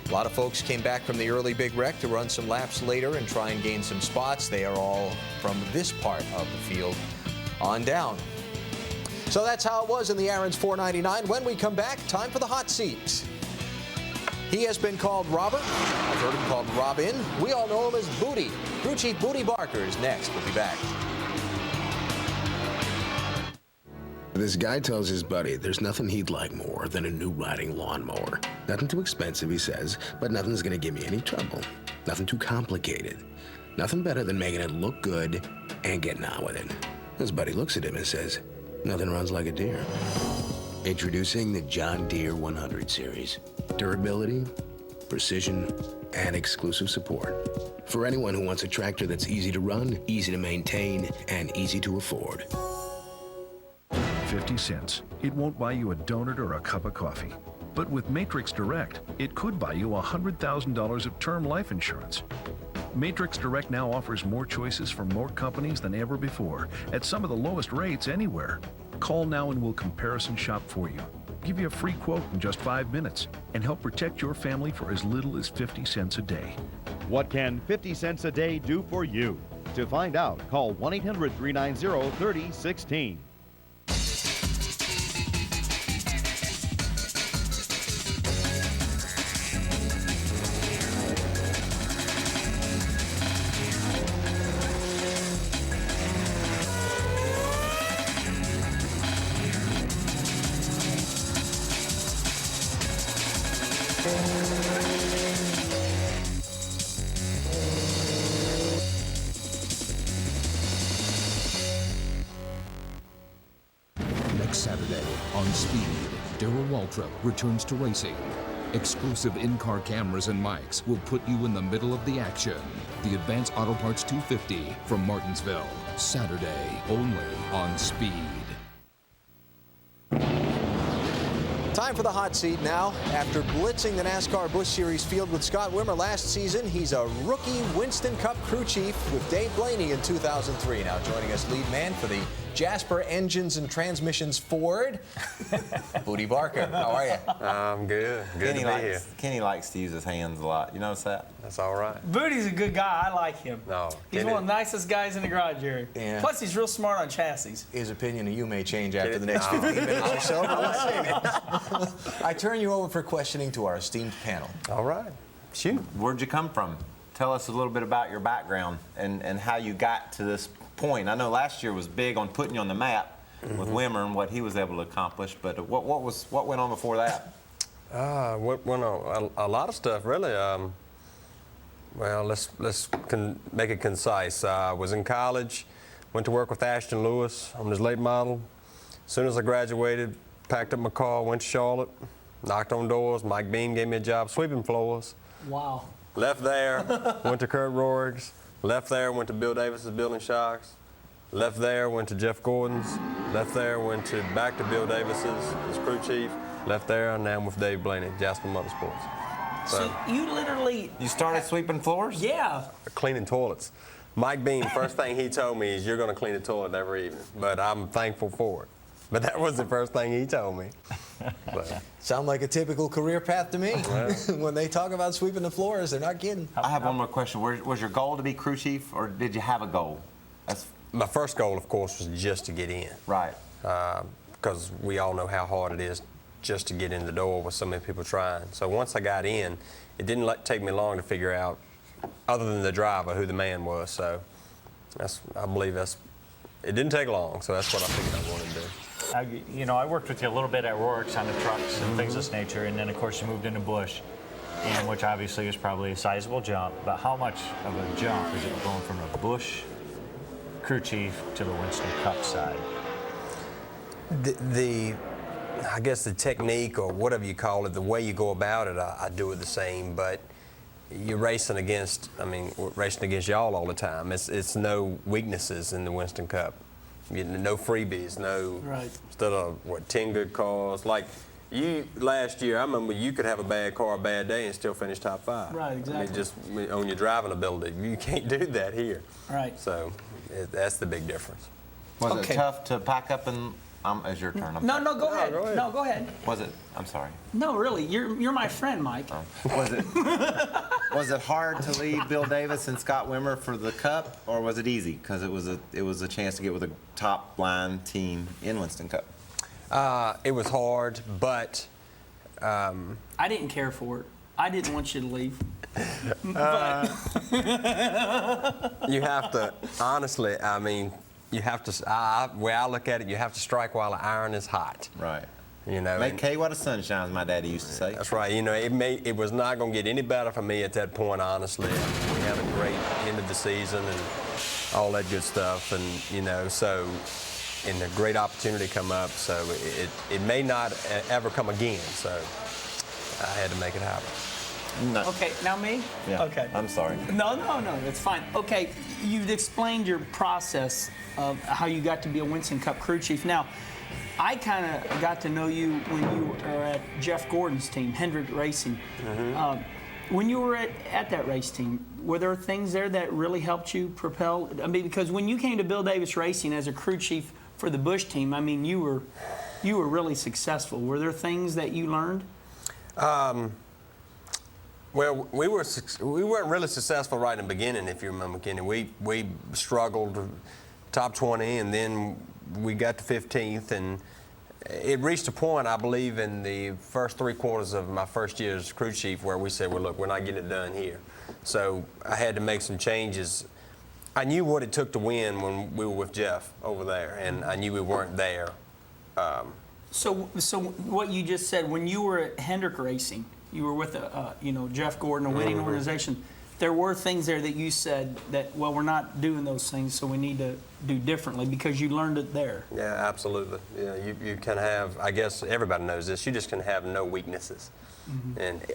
A lot of folks came back from the early big wreck to run some laps later and try and gain some spots. They are all from this part of the field on down. So that's how it was in the Aaron's 499. When we come back, time for the hot seat. He has been called Robert. I've heard him called Robin. We all know him as Booty. Crew Chief Booty Barker is next. We'll be back. This guy tells his buddy there's nothing he'd like more than a new riding lawnmower. Nothing too expensive, he says, but nothing's gonna give me any trouble. Nothing too complicated. Nothing better than making it look good and getting on with it. His buddy looks at him and says, nothing runs like a deer. Introducing the John Deere 100 series. Durability, precision, and exclusive support. For anyone who wants a tractor that's easy to run, easy to maintain, and easy to afford. 50 cents. It won't buy you a donut or a cup of coffee. But with Matrix Direct, it could buy you $100,000 of term life insurance. Matrix Direct now offers more choices from more companies than ever before at some of the lowest rates anywhere. Call now and we'll comparison shop for you. Give you a free quote in just 5 minutes and help protect your family for as little as 50 cents a day. What can 50 cents a day do for you? To find out, call 1-800-390-3016. Next Saturday on Speed, Darrell Waltrip returns to racing. Exclusive in-car cameras and mics will put you in the middle of the action. The Advanced Auto Parts 250 from Martinsville. Saturday only on Speed. Time for the hot seat now. After blitzing the NASCAR Busch Series field with Scott Wimmer last season, he's a rookie Winston Cup crew chief with Dave Blaney in 2003. Now joining us, lead man for the Jasper Engines and Transmissions Ford, Booty Barker. How are you? I'm good. Good to be here. Kenny likes to use his hands a lot. You notice that? That's all right. Booty's a good guy. I like him. No, he's one of the nicest guys in the garage area. Yeah. Plus, he's real smart on chassis. His opinion of you may change after the next 15 minutes or so. I turn you over for questioning to our esteemed panel. All right. Shoot. Where'd you come from? Tell us a little bit about your background and how you got to this point. I know last year was big on putting you on the map with Wimmer and what he was able to accomplish, but what went on before that? What went on? A lot of stuff, really. Well, let's make it concise. I was in college, went to work with Ashton Lewis on his late model. As soon as I graduated, packed up my car, went to Charlotte, knocked on doors. Mike Bean gave me a job sweeping floors. Wow. Left there, went to Kurt Rohrig's. Left there, went to Bill Davis's Building Shocks. Left there, went to Jeff Gordon's. Left there, went back to Bill Davis's as crew chief. Left there, and now I'm with Dave Blaney, Jasper Motorsports. So you literally... You started sweeping floors? Yeah. Cleaning toilets. Mike Bean, first thing he told me is, you're going to clean the toilet every evening. But I'm thankful for it. But that was the first thing he told me. Sound like a typical career path to me. When they talk about sweeping the floors, they're not kidding. I have one more question. Was your goal to be crew chief, or did you have a goal? My first goal, of course, was just to get in. Right. Because we all know how hard it is just to get in the door with so many people trying. So once I got in, it didn't take me long to figure out, other than the driver, who the man was. So I believe it didn't take long. So that's what I figured I wanted to do. I worked with you a little bit at Rourke's on the trucks and things of this nature, and then of course you moved into Busch, and which obviously is probably a sizable jump. But how much of a jump is it going from a Busch crew chief to the Winston Cup side? I guess the technique, or whatever you call it, the way you go about it, I do it the same. But you're racing against, we're racing against y'all all the time. It's no weaknesses in the Winston Cup. No freebies, no, instead of, 10 good cars. Like you, last year, I remember you could have a bad car a bad day and still finish top 5. Right, exactly. Just on your driving ability. You can't do that here. Right. So that's the big difference. Was it tough to pack up and, it's your turn. No, go ahead. No, go ahead. Was it, I'm sorry. No, really, you're my friend, Mike. Was it hard to leave Bill Davis and Scott Wimmer for the Cup, or was it easy because it was a chance to get with a top line team in Winston Cup? It was hard, but I didn't care for it. I didn't want you to leave. You have to, honestly, you have to, the way I look at it, you have to strike while the iron is hot. Right. Make hay while the sun shines, my daddy used to say. That's right. It was not going to get any better for me at that point, honestly. We had a great end of the season and all that good stuff, and a great opportunity come up, so it may not ever come again, so I had to make it happen. No. Okay, now me? Yeah. Okay. I'm sorry. No, it's fine. Okay, you've explained your process of how you got to be a Winston Cup crew chief. Now, I kind of got to know you when you were at Jeff Gordon's team, Hendrick Racing. When you were at that race team, were there things there that really helped you propel? Because when you came to Bill Davis Racing as a crew chief for the Busch team, you were really successful. Were there things that you learned? Well, we weren't really successful right in the beginning, if you remember, Kenny. We struggled top 20, and then we got to 15th, and it reached a point, I believe, in the first 3 quarters of my first year as crew chief where we said, well, look, we're not getting it done here. So I had to make some changes. I knew what it took to win when we were with Jeff over there, and I knew we weren't there. So what you just said, when you were at Hendrick Racing, you were with Jeff Gordon, a winning organization. There were things there that you said that, well, we're not doing those things, so we need to do differently because you learned it there. Yeah, absolutely. Yeah, you can have, I guess everybody knows this, you just can have no weaknesses.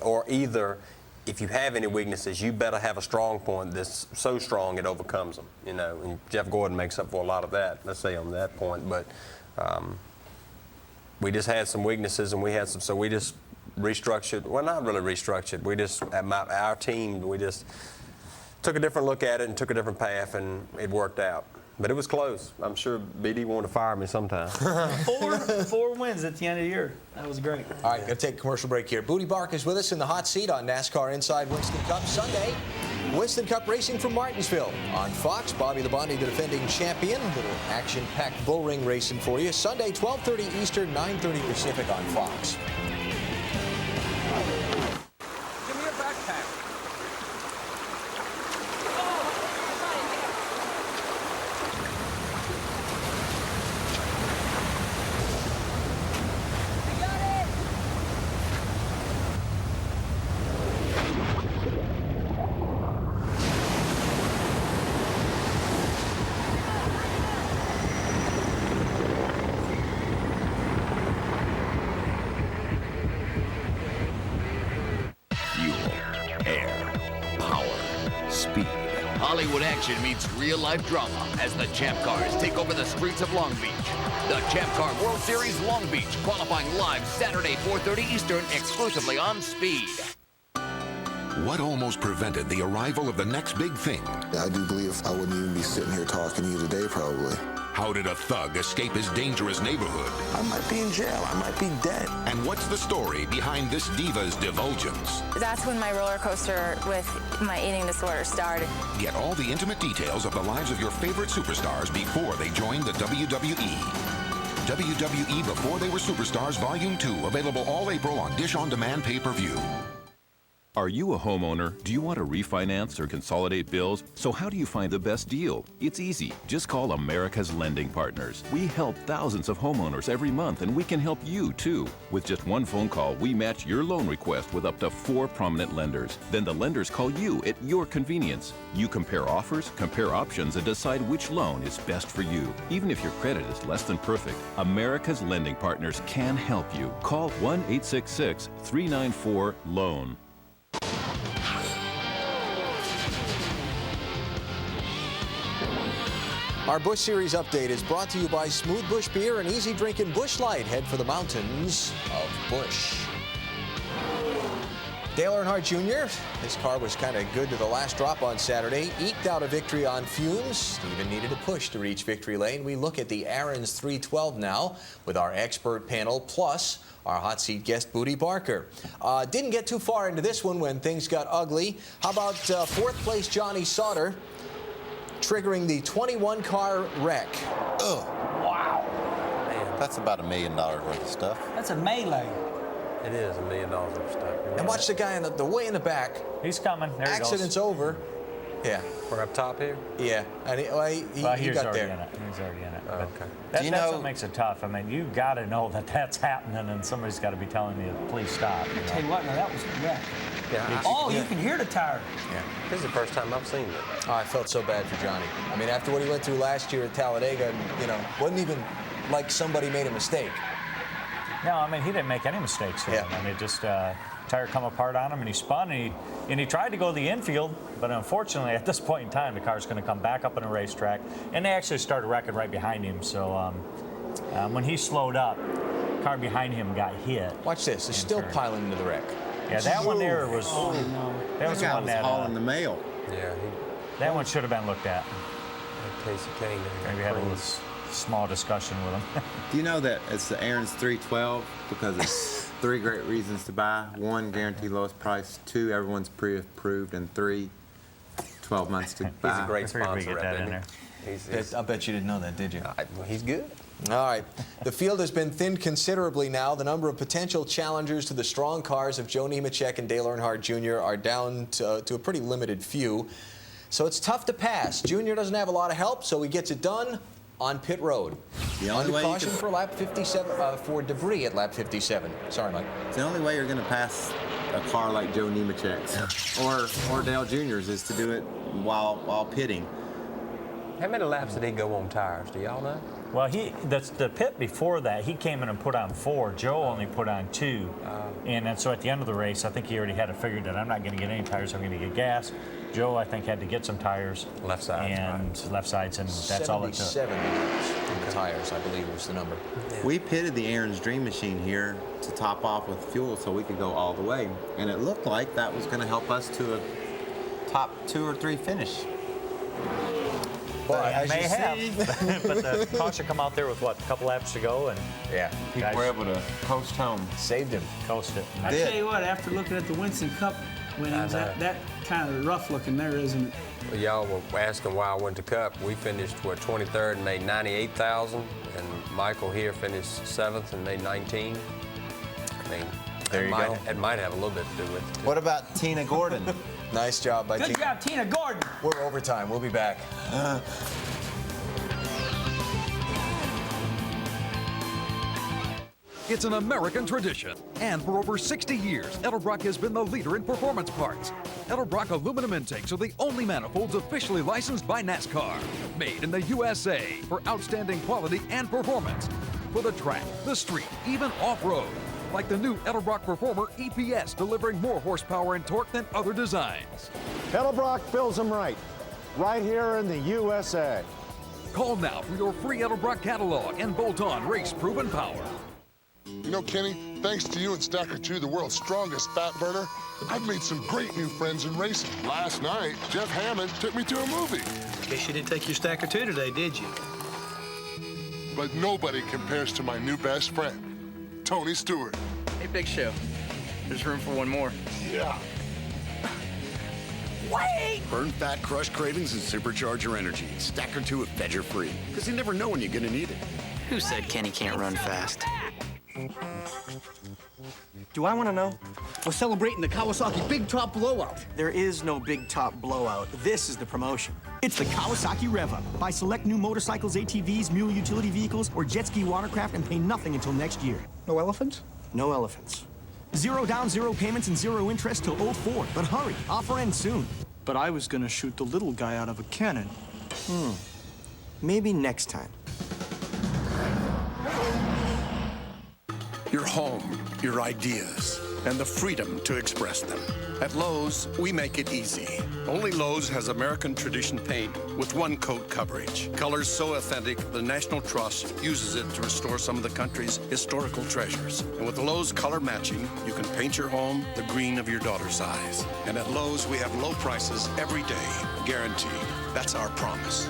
Or either, if you have any weaknesses, you better have a strong point that's so strong it overcomes them. And Jeff Gordon makes up for a lot of that, let's say on that point. But we just had some weaknesses, and we had some, so we just restructured. Well, not really restructured. We just, our team, we just took a different look at it and took a different path, and it worked out. But it was close. I'm sure BD wanted to fire me sometime. 4 wins at the end of the year. That was great. All right, going to take a commercial break here. Booty Bark is with us in the hot seat on NASCAR Inside Winston Cup Sunday. Winston Cup racing from Martinsville. On Fox, Bobby Labonte, the defending champion. A little action-packed bull ring racing for you. Sunday, 12:30 Eastern, 9:30 Pacific on Fox. Give me your backpack. Hollywood action meets real-life drama as the Champ Cars take over the streets of Long Beach. The Champ Car World Series Long Beach, qualifying live Saturday, 4:30 Eastern, exclusively on Speed. What almost prevented the arrival of the next big thing? I do believe I wouldn't even be sitting here talking to you today, probably. How did a thug escape his dangerous neighborhood? I might be in jail. I might be dead. And what's the story behind this diva's divulgence? That's when my roller coaster with my eating disorder started. Get all the intimate details of the lives of your favorite superstars before they joined the WWE. WWE Before They Were Superstars Volume 2, available all April on Dish On Demand pay-per-view. Are you a homeowner? Do you want to refinance or consolidate bills? So how do you find the best deal? It's easy. Just call America's Lending Partners. We help thousands of homeowners every month, and we can help you too. With just one phone call, we match your loan request with up to 4 prominent lenders. Then the lenders call you at your convenience. You compare offers, compare options, and decide which loan is best for you. Even if your credit is less than perfect, America's Lending Partners can help you. Call 1-866-394-LOAN. Our Busch Series update is brought to you by Smooth Busch Beer and easy drinking Busch Light. Head for the mountains of Busch. Dale Earnhardt Jr., his car was kind of good to the last drop on Saturday. Eked out a victory on fumes. Even needed a push to reach victory lane. We look at the Aaron's 312 now with our expert panel, plus our hot seat guest, Booty Barker. Didn't get too far into this one when things got ugly. How about fourth place Johnny Sauter triggering the 21-car wreck? Ugh. Wow. Man, that's about $1 million worth of stuff. That's a melee. It is $1 million worth of stuff. And watch the guy in the way in the back. He's coming. There he goes. Accident's over. Yeah. We're up top here? Yeah. And he got there. In it. He's already in it. Oh, okay. That's what makes it tough. I mean, you got to know that that's happening, and somebody's got to be telling you, please stop. I tell you what, now that was a wreck. Yeah. You can hear the tire. Yeah. This is the first time I've seen it. Oh, I felt so bad for Johnny. I mean, after what he went through last year at Talladega, wasn't even like somebody made a mistake. No, I mean, he didn't make any mistakes there. I mean, it just tire come apart on him, and he spun, and he tried to go to the infield, but unfortunately, at this point in time, the car's going to come back up on a racetrack, and they actually started wrecking right behind him. So when he slowed up, the car behind him got hit. Watch this. It's still piling into the wreck. Yeah, that one there was. Oh, no. That was the one that hauling the mail. Yeah. That one should have been looked at. Casey Kane. Maybe had a little small discussion with him. Do you know that it's the Aaron's 312 because it's 3 great reasons to buy? 1, guaranteed lowest price. 2, everyone's pre-approved. And 3, 12 months to buy. He's a great sponsor, isn't I bet you didn't know that, did you? He's good. All right. The field has been thinned considerably now. The number of potential challengers to the strong cars of Joe Nemechek and Dale Earnhardt Jr. are down to a pretty limited few. So it's tough to pass. Jr. doesn't have a lot of help, so he gets it done on pit road. Under caution for lap 57, for debris at lap 57. Sorry, Mike. It's the only way you're going to pass a car like Joe Nemechek's or Dale Jr.'s is to do it while pitting. How many laps did he go on tires? Do y'all know? Well, the pit before that, he came in and put on 4. Joe only put on 2. And then so at the end of the race, I think he already had it figured that I'm not going to get any tires, I'm going to get gas. Joe, I think, had to get some tires. Left side. And left sides, and that's all it took. 77 tires, I believe, was the number. Yeah. We pitted the Aaron's Dream Machine here to top off with fuel so we could go all the way. And it looked like that was going to help us to a top 2 or 3 finish. But it may have. But the caution come out there with, what, a couple laps to go? And yeah, people were able to coast home. Saved him. Coast it. I tell you what, after looking at the Winston Cup winnings, that kind of rough looking there, isn't it? Well, y'all were asking why I went to Cup. We finished, 23rd and made $98,000. And Michael here finished 7th and made 19. I mean, there you go. It might have a little bit to do with it. What about Tina Gordon? Nice job by Tina. Good job, Tina Gordon. We're overtime. We'll be back. It's an American tradition, and for over 60 years, Edelbrock has been the leader in performance parts. Edelbrock aluminum intakes are the only manifolds officially licensed by NASCAR. Made in the USA for outstanding quality and performance. For the track, the street, even off-road. Like the new Edelbrock Performer EPS, delivering more horsepower and torque than other designs. Edelbrock builds them right here in the USA. Call now for your free Edelbrock catalog and bolt-on race-proven power. You know, Kenny, thanks to you and Stacker 2, the world's strongest fat burner, I've made some great new friends in racing. Last night, Jeff Hammond took me to a movie. Guess you didn't take your Stacker 2 today, did you? But nobody compares to my new best friend, Tony Stewart. Hey, Big Show. There's room for one more. Yeah. Wait! Burn fat, crush cravings, and supercharge your energy. Stacker 2 at Fedger Free, because you never know when you're gonna need it. Who said Kenny can't run fast? Do I want to know? We're celebrating the Kawasaki Big Top Blowout. There is no Big Top Blowout. This is the promotion. It's the Kawasaki Rev Up. Buy select new motorcycles, ATVs, mule utility vehicles, or jet ski watercraft and pay nothing until next year. No elephants? No elephants. 0 down, 0 payments, and 0 interest till 04. But hurry, offer ends soon. But I was gonna shoot the little guy out of a cannon. Maybe next time. your home, your ideas, and the freedom to express them. At Lowe's, we make it easy. Only Lowe's has American tradition paint with one coat coverage. Colors so authentic, the National Trust uses it to restore some of the country's historical treasures. And with Lowe's color matching, you can paint your home the green of your daughter's eyes. And at Lowe's, we have low prices every day, guaranteed. That's our promise.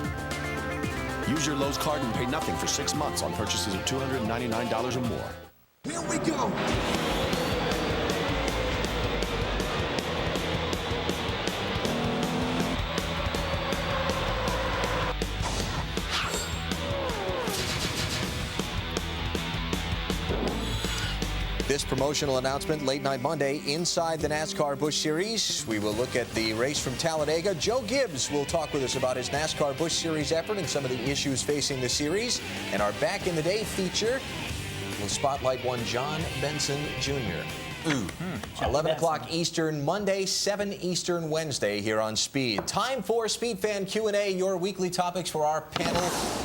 Use your Lowe's card and pay nothing for 6 months on purchases of $299 or more. Here we go. This promotional announcement, Late Night Monday, inside the NASCAR Busch Series. We will look at the race from Talladega. Joe Gibbs will talk with us about his NASCAR Busch Series effort and some of the issues facing the series. And our Back in the Day feature will spotlight one John Benson Jr. 11 o'clock Eastern, Monday, 7 Eastern, Wednesday here on Speed. Time for Speed Fan Q&A, your weekly topics for our panel.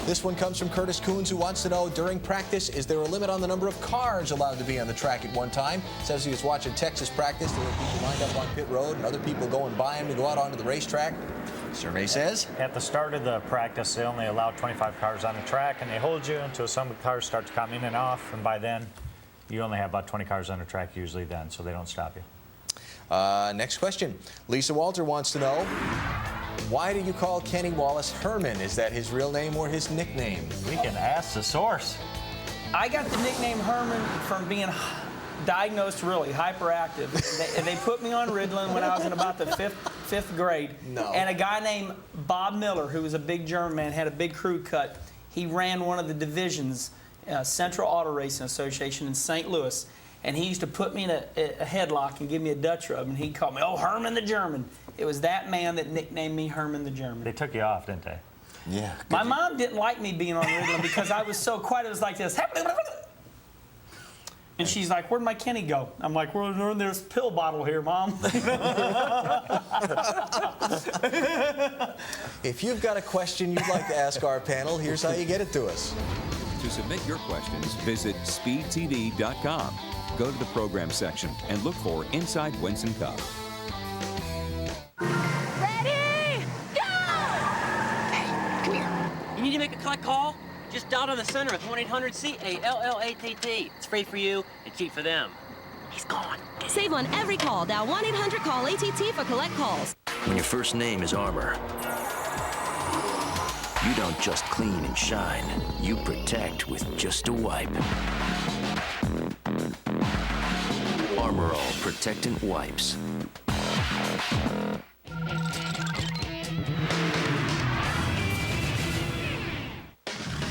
This one comes from Curtis Coons, who wants to know, during practice, is there a limit on the number of cars allowed to be on the track at one time? Says he was watching Texas practice. There were people lined up on pit road and other people going by him to go out onto the racetrack. Survey says at the start of the practice, they only allow 25 cars on the track, and they hold you until some cars start to come in and off, and by then, you only have about 20 cars on the track usually then, so they don't stop you. Next question. Lisa Walter wants to know, why do you call Kenny Wallace Herman? Is that his real name or his nickname? We can ask the source. I got the nickname Herman from being diagnosed really hyperactive. They put me on Ritalin when I was in about the fifth grade. No. And a guy named Bob Miller, who was a big German man, had a big crew cut. He ran one of the divisions, Central Auto Racing Association in St. Louis, and he used to put me in a headlock and give me a Dutch rub, and he'd call me, oh, Herman the German. It was that man that nicknamed me Herman the German. They took you off, didn't they? Yeah. My mom didn't like me being on Ritalin because I was so quiet. It was like this. And she's like, where'd my Kenny go? I'm like, we're in this pill bottle here, Mom. If you've got a question you'd like to ask our panel, here's how you get it to us. To submit your questions, visit speedtv.com. Go to the program section and look for Inside Winston Cup. Ready? Go! Hey, come here. You need to make a collect call? Just dial to the center with 1-800-CALLATT. It's free for you and cheap for them. He's gone. Save on every call. Dial 1-800-CALL-ATT for collect calls. When your first name is Armor, you don't just clean and shine. You protect with just a wipe. Armor All Protectant Wipes.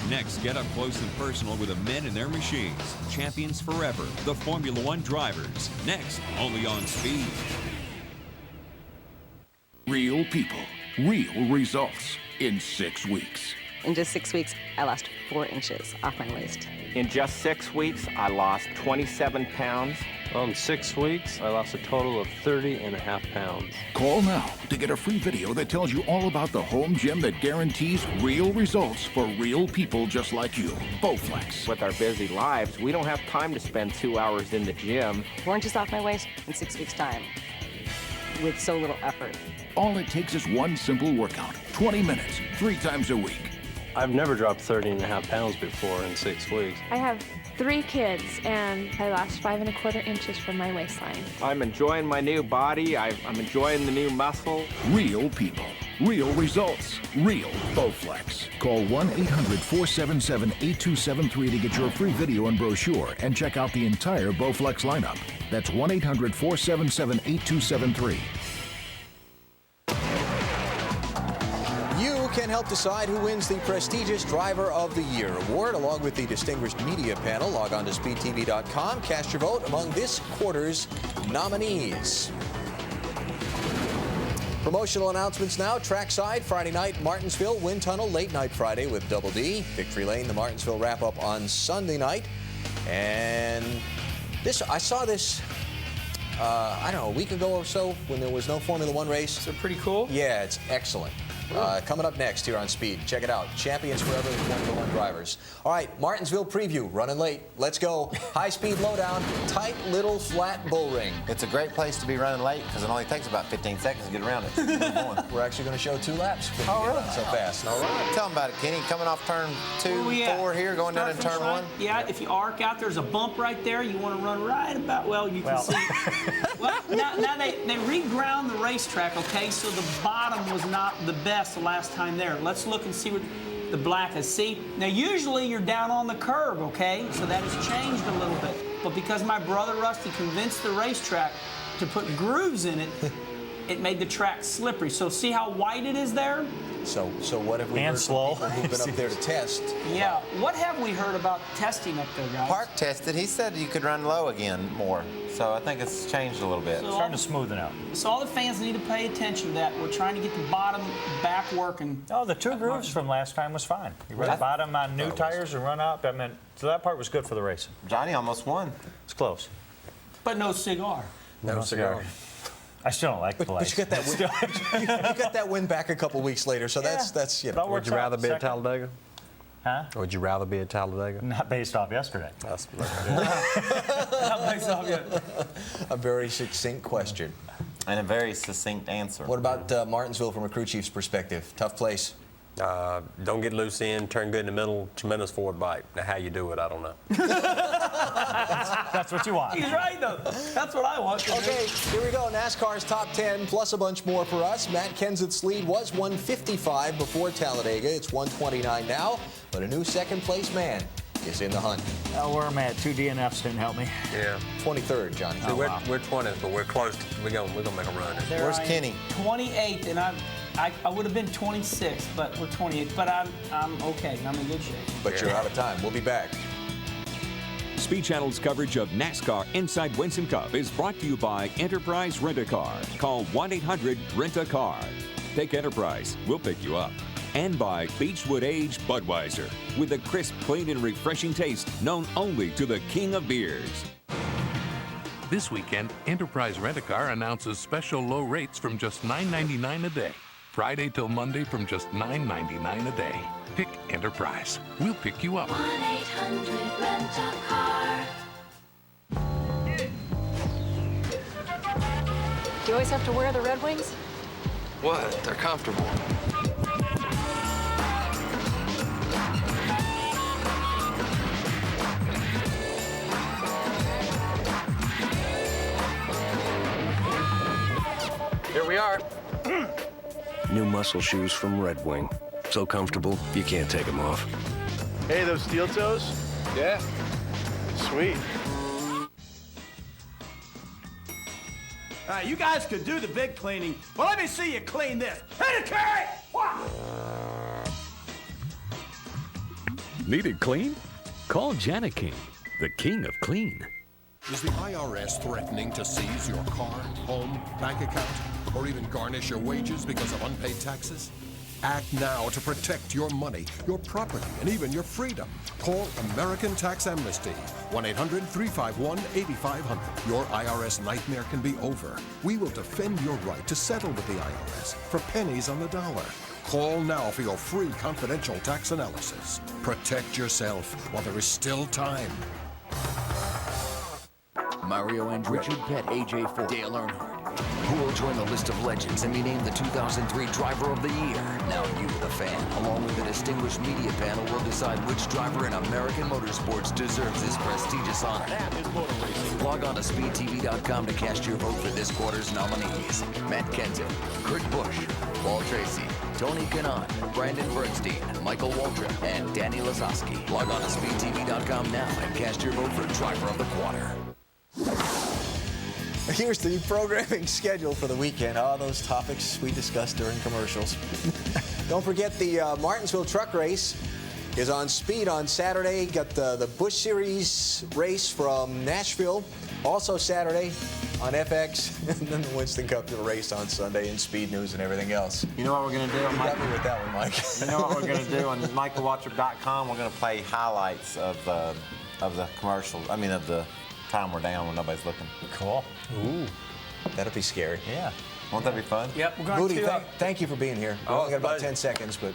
Next, get up close and personal with the men and their machines. Champions forever, the Formula One drivers. Next, only on Speed. Real people, real results in 6 weeks. In just 6 weeks, I lost 4 inches off my waist. In just 6 weeks, I lost 27 pounds. In 6 weeks, I lost a total of 30.5 pounds. Call now to get a free video that tells you all about the home gym that guarantees real results for real people just like you. Bowflex. With our busy lives, we don't have time to spend 2 hours in the gym. 4 inches off my waist in 6 weeks' time, with so little effort. All it takes is one simple workout, 20 minutes, 3 times a week. I've never dropped 30.5 pounds before in 6 weeks. I have 3 kids, and I lost 5 1/4 inches from my waistline. I'm enjoying my new body. I'm enjoying the new muscle. Real people, real results, real Bowflex. Call 1-800-477-8273 to get your free video and brochure and check out the entire Bowflex lineup. That's 1-800-477-8273. You can help decide who wins the prestigious Driver of the Year award along with the distinguished media panel. Log on to speedtv.com. Cast your vote among this quarter's nominees. Promotional announcements now. Trackside, Friday night, Martinsville. Wind Tunnel, late night Friday with Double D. Victory Lane, the Martinsville wrap-up on Sunday night. And I saw this, I don't know, a week ago or so when there was no Formula One race. So pretty cool? Yeah, it's excellent. Coming up next here on Speed. Check it out. Champions Forever with one-to-one drivers. All right, Martinsville preview. Running late. Let's go. High-speed lowdown. Tight little flat bull ring. It's a great place to be running late because it only takes about 15 seconds to get around it. We're actually going to show 2 laps. Oh, really? So fast. All right. Tell them about it, Kenny. Coming off turn 2, 4 here, going down into turn 1. Yeah, if you arc out, there's a bump right there. You want to run right about, you can see. Well, now they reground the racetrack, okay? So the bottom was not the best the last time there. Let's look and see what the black is. See, now usually you're down on the curb, okay? So that has changed a little bit. But because my brother Rusty convinced the racetrack to put grooves in it, it made the track slippery. So see how white it is there? So what have we heard from people who've been up there to test? Yeah. What have we heard about testing up there, guys? Park tested. He said you could run low again more. So I think it's changed a little bit. So It's starting to smoothen out. So all the fans need to pay attention to that. We're trying to get the bottom back working. Oh, the 2 grooves from last time was fine. You run the bottom on new tires and run up. I mean, so that part was good for the racing. Johnny almost won. It's close. But no cigar. No cigar. I still don't like the place. But you got that win. you got that win back a couple weeks later, so that's you know. Would you rather be at Talladega? Huh? Or would you rather be at Talladega? Not based off yesterday. That's Not based off yet. A very succinct question. And a very succinct answer. What about Martinsville from a crew chief's perspective? Tough place. Don't get loose in, turn good in the middle, tremendous forward bite. Now, how you do it, I don't know. That's what you want. He's right, though. That's what I want. Okay, here we go. NASCAR's top 10 plus a bunch more for us. Matt Kenseth's lead was 155 before Talladega. It's 129 now, but a new second-place man is in the hunt. Where am I at? 2 DNFs didn't help me. Yeah. 23rd, Johnny. See, we're 20th, but we're close. We're gonna make a run. Where's Kenny? 28th, and I would have been 26th, but we're 28th. But I'm okay. I'm in good shape. But you're out of time. We'll be back. Speed Channel's coverage of NASCAR Inside Winston Cup is brought to you by Enterprise Rent-A-Car. Call 1-800-RENT-A-CAR. Take Enterprise. We'll pick you up. And by Beechwood Aged Budweiser, with a crisp, clean, and refreshing taste known only to the king of beers. This weekend, Enterprise Rent-A-Car announces special low rates from just $9.99 a day. Friday till Monday from just $9.99 a day. Pick Enterprise. We'll pick you up. 1-800-RENT-A-CAR. Do you always have to wear the Red Wings? What? They're comfortable. Here we are. New muscle shoes from Red Wing. So comfortable, you can't take them off. Hey, those steel toes? Yeah. Sweet. All right, you guys could do the big cleaning. Well, let me see you clean this. Hit it, Kerry! Need it clean? Call Janet King, the king of clean. Is the IRS threatening to seize your car, home, bank account, or even garnish your wages because of unpaid taxes? Act now to protect your money, your property, and even your freedom. Call American Tax Amnesty, 1-800-351-8500. Your IRS nightmare can be over. We will defend your right to settle with the IRS for pennies on the dollar. Call now for your free confidential tax analysis. Protect yourself while there is still time. Mario Andretti, Richard Petty, AJ4, Dale Earnhardt, who will join the list of legends and be named the 2003 Driver of the Year. Now you, the fan, along with a distinguished media panel, will decide which driver in American motorsports deserves this prestigious honor. That is motor racing. Log on to speedtv.com to cast your vote for this quarter's nominees. Matt Kenseth, Kurt Busch, Paul Tracy, Tony Kanaan, Brandon Bernstein, Michael Waltrip, and Danny Lazowski. Log on to speedtv.com now and cast your vote for Driver of the Quarter. Here's the programming schedule for the weekend. All those topics we discussed during commercials. Don't forget the Martinsville Truck Race is on Speed on Saturday. Got the Busch Series race from Nashville. Also Saturday on FX. And then the Winston Cup race on Sunday and Speed News and everything else. You know what we're going to do? You got me with that one, Mike. You know what we're going to do on michaelwaltrip.com? We're going to play highlights of the commercials. I mean, of the time we're down when nobody's looking. Cool. Ooh, that'll be scary. Yeah. Won't that be fun? Yep, we're going Moody, to. Thank you for being here. We Oh, only got about pleasure. 10 seconds, but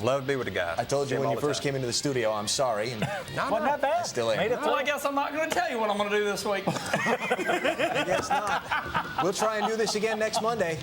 Love to be with the guys. I told you See 'em when all you the first time. came into the studio, I'm sorry. And Wasn't that bad? I still am. Made it Well, I guess I'm not going to tell you what I'm going to do this week. I guess not. We'll try and do this again next Monday.